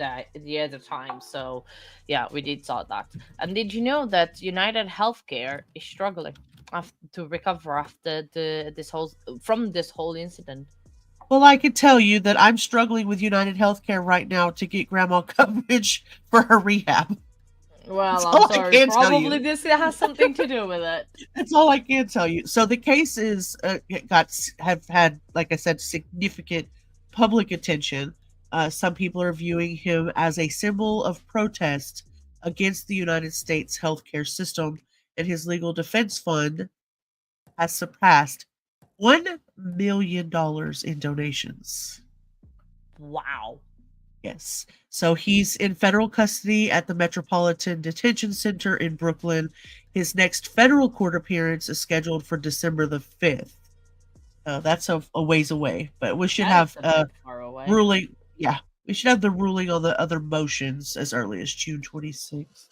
time. So yeah, we did saw that. And did you know that United Healthcare is struggling to recover after this whole incident? Well, I can tell you that I'm struggling with United Healthcare right now to get grandma coverage for her rehab. Well, all I'm I sorry. can tell Probably you. this has something to do with it. That's all I can tell you. So the case is have had, like I said, significant public attention. Some people are viewing him as a symbol of protest against the United States healthcare system, and his legal defense fund has surpassed $1 million in donations. Wow. Yes. So he's in federal custody at the Metropolitan Detention Center in Brooklyn. His next federal court appearance is scheduled for December the 5th. That's a ways away, but we should have a ruling. Yeah, we should have the ruling on the other motions as early as June 26th.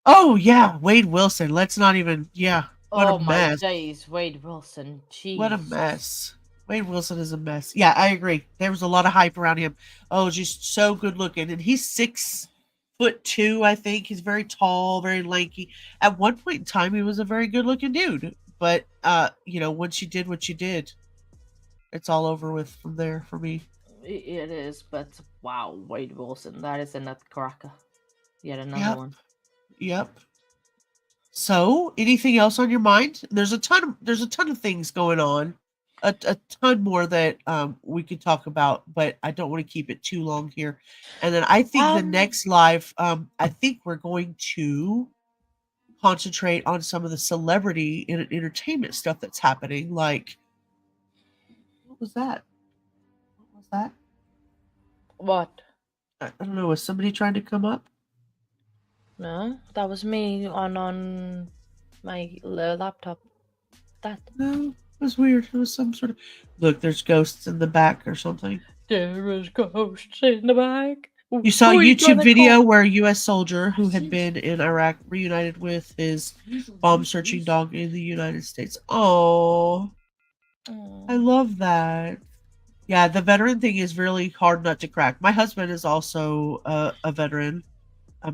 Oh, yeah, Wade Wilson. Let's not even, what a mess. My days, Wade Wilson. Jeez. What a mess. Wade Wilson is a mess. Yeah, I agree. There was a lot of hype around him. Oh, just so good looking. And he's 6'2", I think. He's very tall, very lanky. At one point in time, he was a very good looking dude. But, once you did what you did, it's all over with from there for me. It is, but wow, Wade Wilson. That is a nutcracker. Yet another one. Yep. So, anything else on your mind? There's a ton of things going on. A ton more that we could talk about, but I don't want to keep it too long here. And then I think the next live, I think we're going to concentrate on some of the celebrity and entertainment stuff that's happening. Like, what was that? What? I don't know. Was somebody trying to come up? No, that was me on my laptop. No. It was weird. It was some sort of... Look, there's ghosts in the back or something. There is ghosts in the back. You saw a YouTube video where a U.S. soldier who had been in Iraq reunited with his bomb-searching dog in the United States. Oh, I love that. Yeah, the veteran thing is really hard nut to crack. My husband is also a veteran.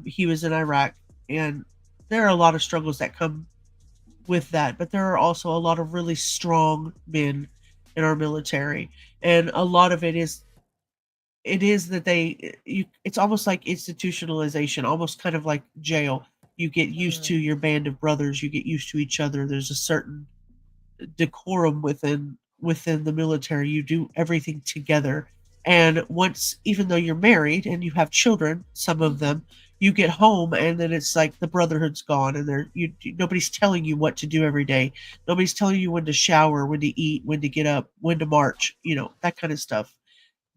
He was in Iraq, and there are a lot of struggles that come with that, but there are also a lot of really strong men in our military, and a lot of it is that it's almost like institutionalization, almost kind of like jail. You get used to your band of brothers, you get used to each other. There's a certain decorum within the military. You do everything together, and once, even though you're married and you have children, some of them, you get home and then it's like the brotherhood's gone, and nobody's telling you what to do every day. Nobody's telling you when to shower, when to eat, when to get up, when to march, that kind of stuff.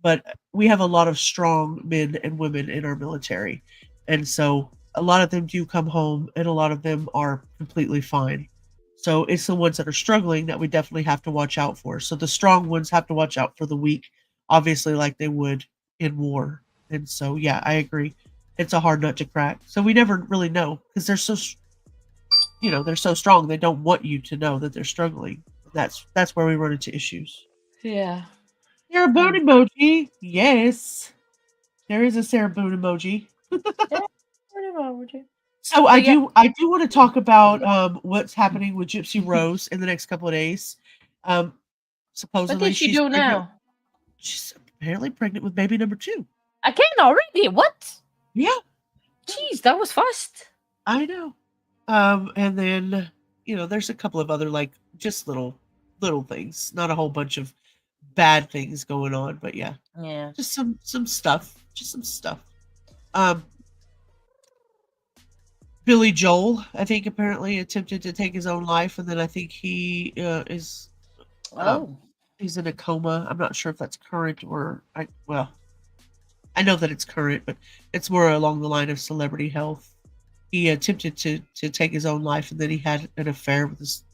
But we have a lot of strong men and women in our military, and so a lot of them do come home and a lot of them are completely fine. So it's the ones that are struggling that we definitely have to watch out for. So the strong ones have to watch out for the weak, obviously, like they would in war. And so, yeah, I agree. It's a hard nut to crack. So we never really know, because they're so strong. They don't want you to know that they're struggling. That's where we run into issues. Yeah. Sarah Boone emoji. Yes. There is a Sarah Boone emoji. So I do want to talk about what's happening with Gypsy Rose in the next couple of days. Supposedly What did she she's do pregnant. now? She's apparently pregnant with baby number 2. I can't already. What? Yeah. Jeez, that was fast. I know. And then, there's a couple of other, like, just little things. Not a whole bunch of bad things going on, but yeah. Yeah. Just some stuff. Just some stuff. Billy Joel, I think, apparently attempted to take his own life, and then I think he is he's in a coma. I'm not sure if that's current or I know that it's current, but it's more along the line of celebrity health. He attempted to take his own life, and then he had an affair with his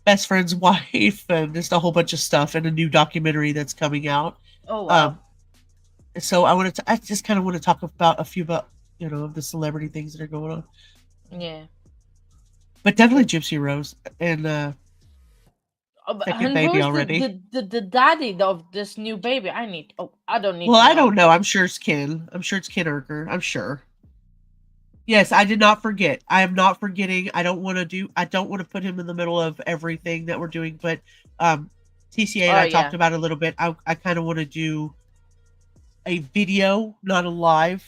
best friend's wife, and just a whole bunch of stuff, and a new documentary that's coming out. Oh wow! So I just kind of want to talk about a few of the celebrity things that are going on. Yeah. But definitely Gypsy Rose and second and baby who's already. The daddy of this new baby. I don't need. Well, to I know. don't know. I'm sure it's Ken. I'm sure it's Ken Urker. I'm sure. Yes, I did not forget. I am not forgetting. I don't want to put him in the middle of everything that we're doing, but TCA and I talked about it a little bit. I kind of want to do a video, not a live.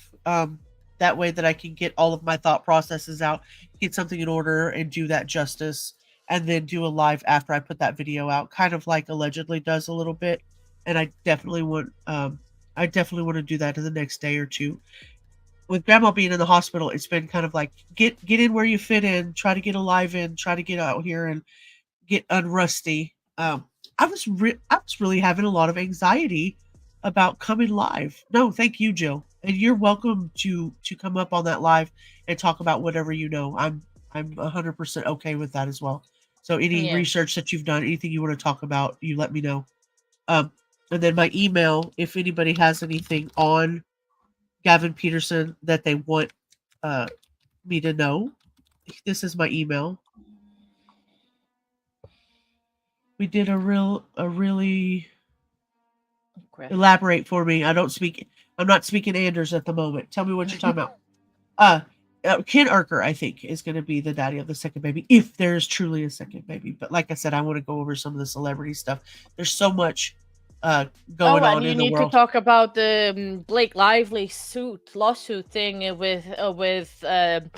That way that I can get all of my thought processes out, get something in order, and do that justice, and then do a live after I put that video out, kind of like Allegedly does a little bit. And I definitely want to do that in the next day or two. With Grandma being in the hospital, it's been kind of like get in where you fit in, try to get a live in, try to get out here and get unrusty. I was really having a lot of anxiety about coming live. No, thank you, Jill. And you're welcome to come up on that live and talk about whatever you know. I'm 100% okay with that as well. So any research that you've done, anything you want to talk about, you let me know. And then my email, if anybody has anything on Gavin Peterson that they want me to know, this is my email. We did a really elaborate for me. I'm not speaking Anders at the moment. Tell me what you're talking about. Ken Urker, I think, is going to be the daddy of the second baby, if there's truly a second baby. But like I said, I want to go over some of the celebrity stuff. There's so much going on in the world. And you need to talk about the Blake Lively lawsuit thing with that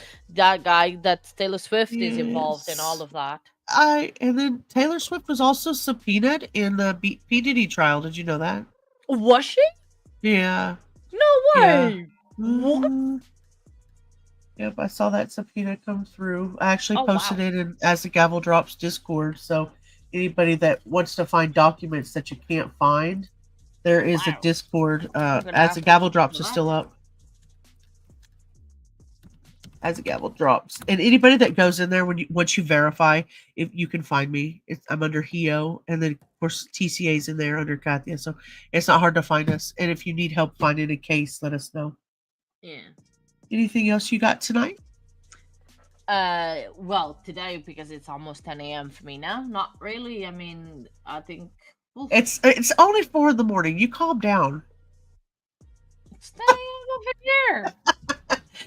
guy that Taylor Swift is involved in all of that. And then Taylor Swift was also subpoenaed in the P. Diddy trial. Did you know that? Was she? Yeah. No way. Yeah. What? Yep, I saw that subpoena come through. I actually posted it in As the Gavel Drops Discord. So anybody that wants to find documents that you can't find, there is a Discord. As the Gavel Drops is still up. As the Gavel Drops, and anybody that goes in there once you verify, if you can find me, I'm under Hio, and then of course TCA's in there under Kathia, so it's not hard to find us. And if you need help finding a case, let us know. Yeah. Anything else you got tonight? Well, today, because it's almost 10 a.m. for me now, not really. I mean, I think It's only 4 in the morning. You calm down. Stay over here.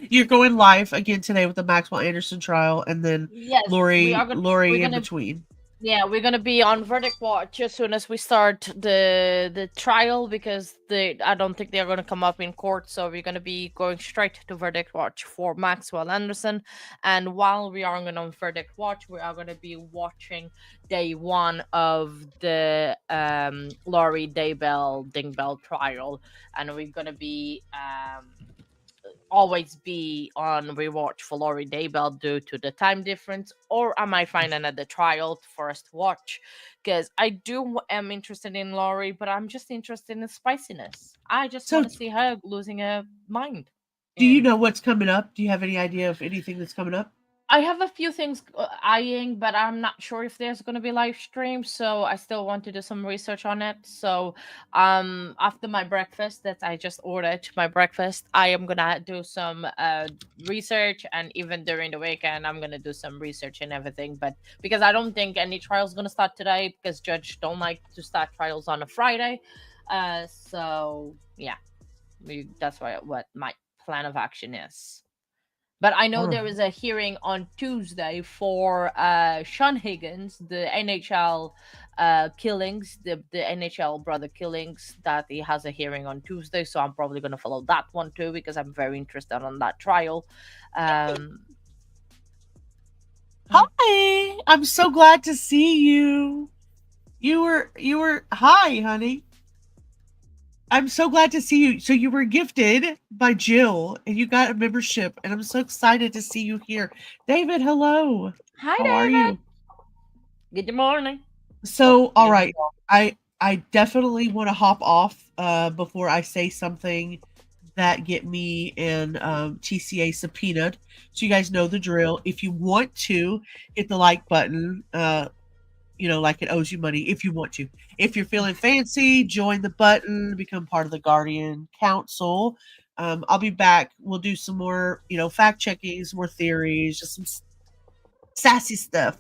You're going live again today with the Maxwell Anderson trial, and then Yes, Lori we're in gonna between. Yeah, we're gonna be on verdict watch as soon as we start the trial, because I don't think they're gonna come up in court, so we're gonna be going straight to verdict watch for Maxwell Anderson. And while we are on verdict watch, we are gonna be watching day 1 of the Laurie Daybell trial, and we're gonna be always be on rewatch for Laurie Daybell due to the time difference, or I might find another trial for us to watch, because I am interested in Laurie, but I'm just interested in the spiciness. I just want to see her losing her mind. Do you know what's coming up? Do you have any idea of anything that's coming up? I have a few things eyeing, but I'm not sure if there's going to be live stream, so I still want to do some research on it. So after my breakfast that I just ordered, my breakfast, I am going to do some research, and even during the weekend I'm going to do some research and everything, but because I don't think any trial's going to start today, because judge don't like to start trials on a Friday. So yeah, that's what my plan of action is. But I know there is a hearing on Tuesday for Sean Higgins, the NHL killings, the NHL brother killings, that he has a hearing on Tuesday. So I'm probably going to follow that one too, because I'm very interested on that trial. Hi, I'm so glad to see you. You were hi, honey. I'm so glad to see you. So you were gifted by Jill, and you got a membership, and I'm so excited to see you here. David, hello. Hi, How David. are you? Good morning. So, all right, I definitely want to hop off before I say something that get me and TCA subpoenaed. So you guys know the drill. If you want to hit the like button, like it owes you money if you want to. If you're feeling fancy, join the button, become part of the Guardian Council. I'll be back. We'll do some more, fact checking, some more theories, just some sassy stuff.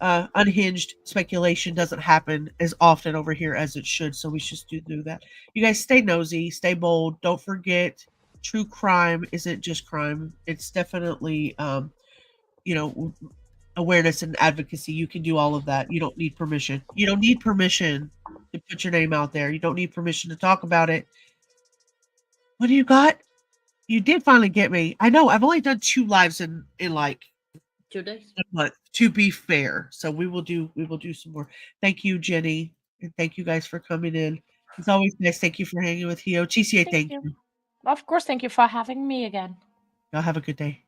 Unhinged speculation doesn't happen as often over here as it should, so we should do that. You guys stay nosy, stay bold. Don't forget, true crime isn't just crime. It's definitely, awareness and advocacy. You can do all of that. You don't need permission. You don't need permission to put your name out there. You don't need permission to talk about it. What do you got? You did finally get me. I know I've only done 2 lives in like 2 days, a month, to be fair. So we will do some more. Thank you, Jenny, and thank you guys for coming in. It's always nice. Thank you for hanging with Hio. TCA, thank you. Of course, thank you for having me again. Y'all have a good day.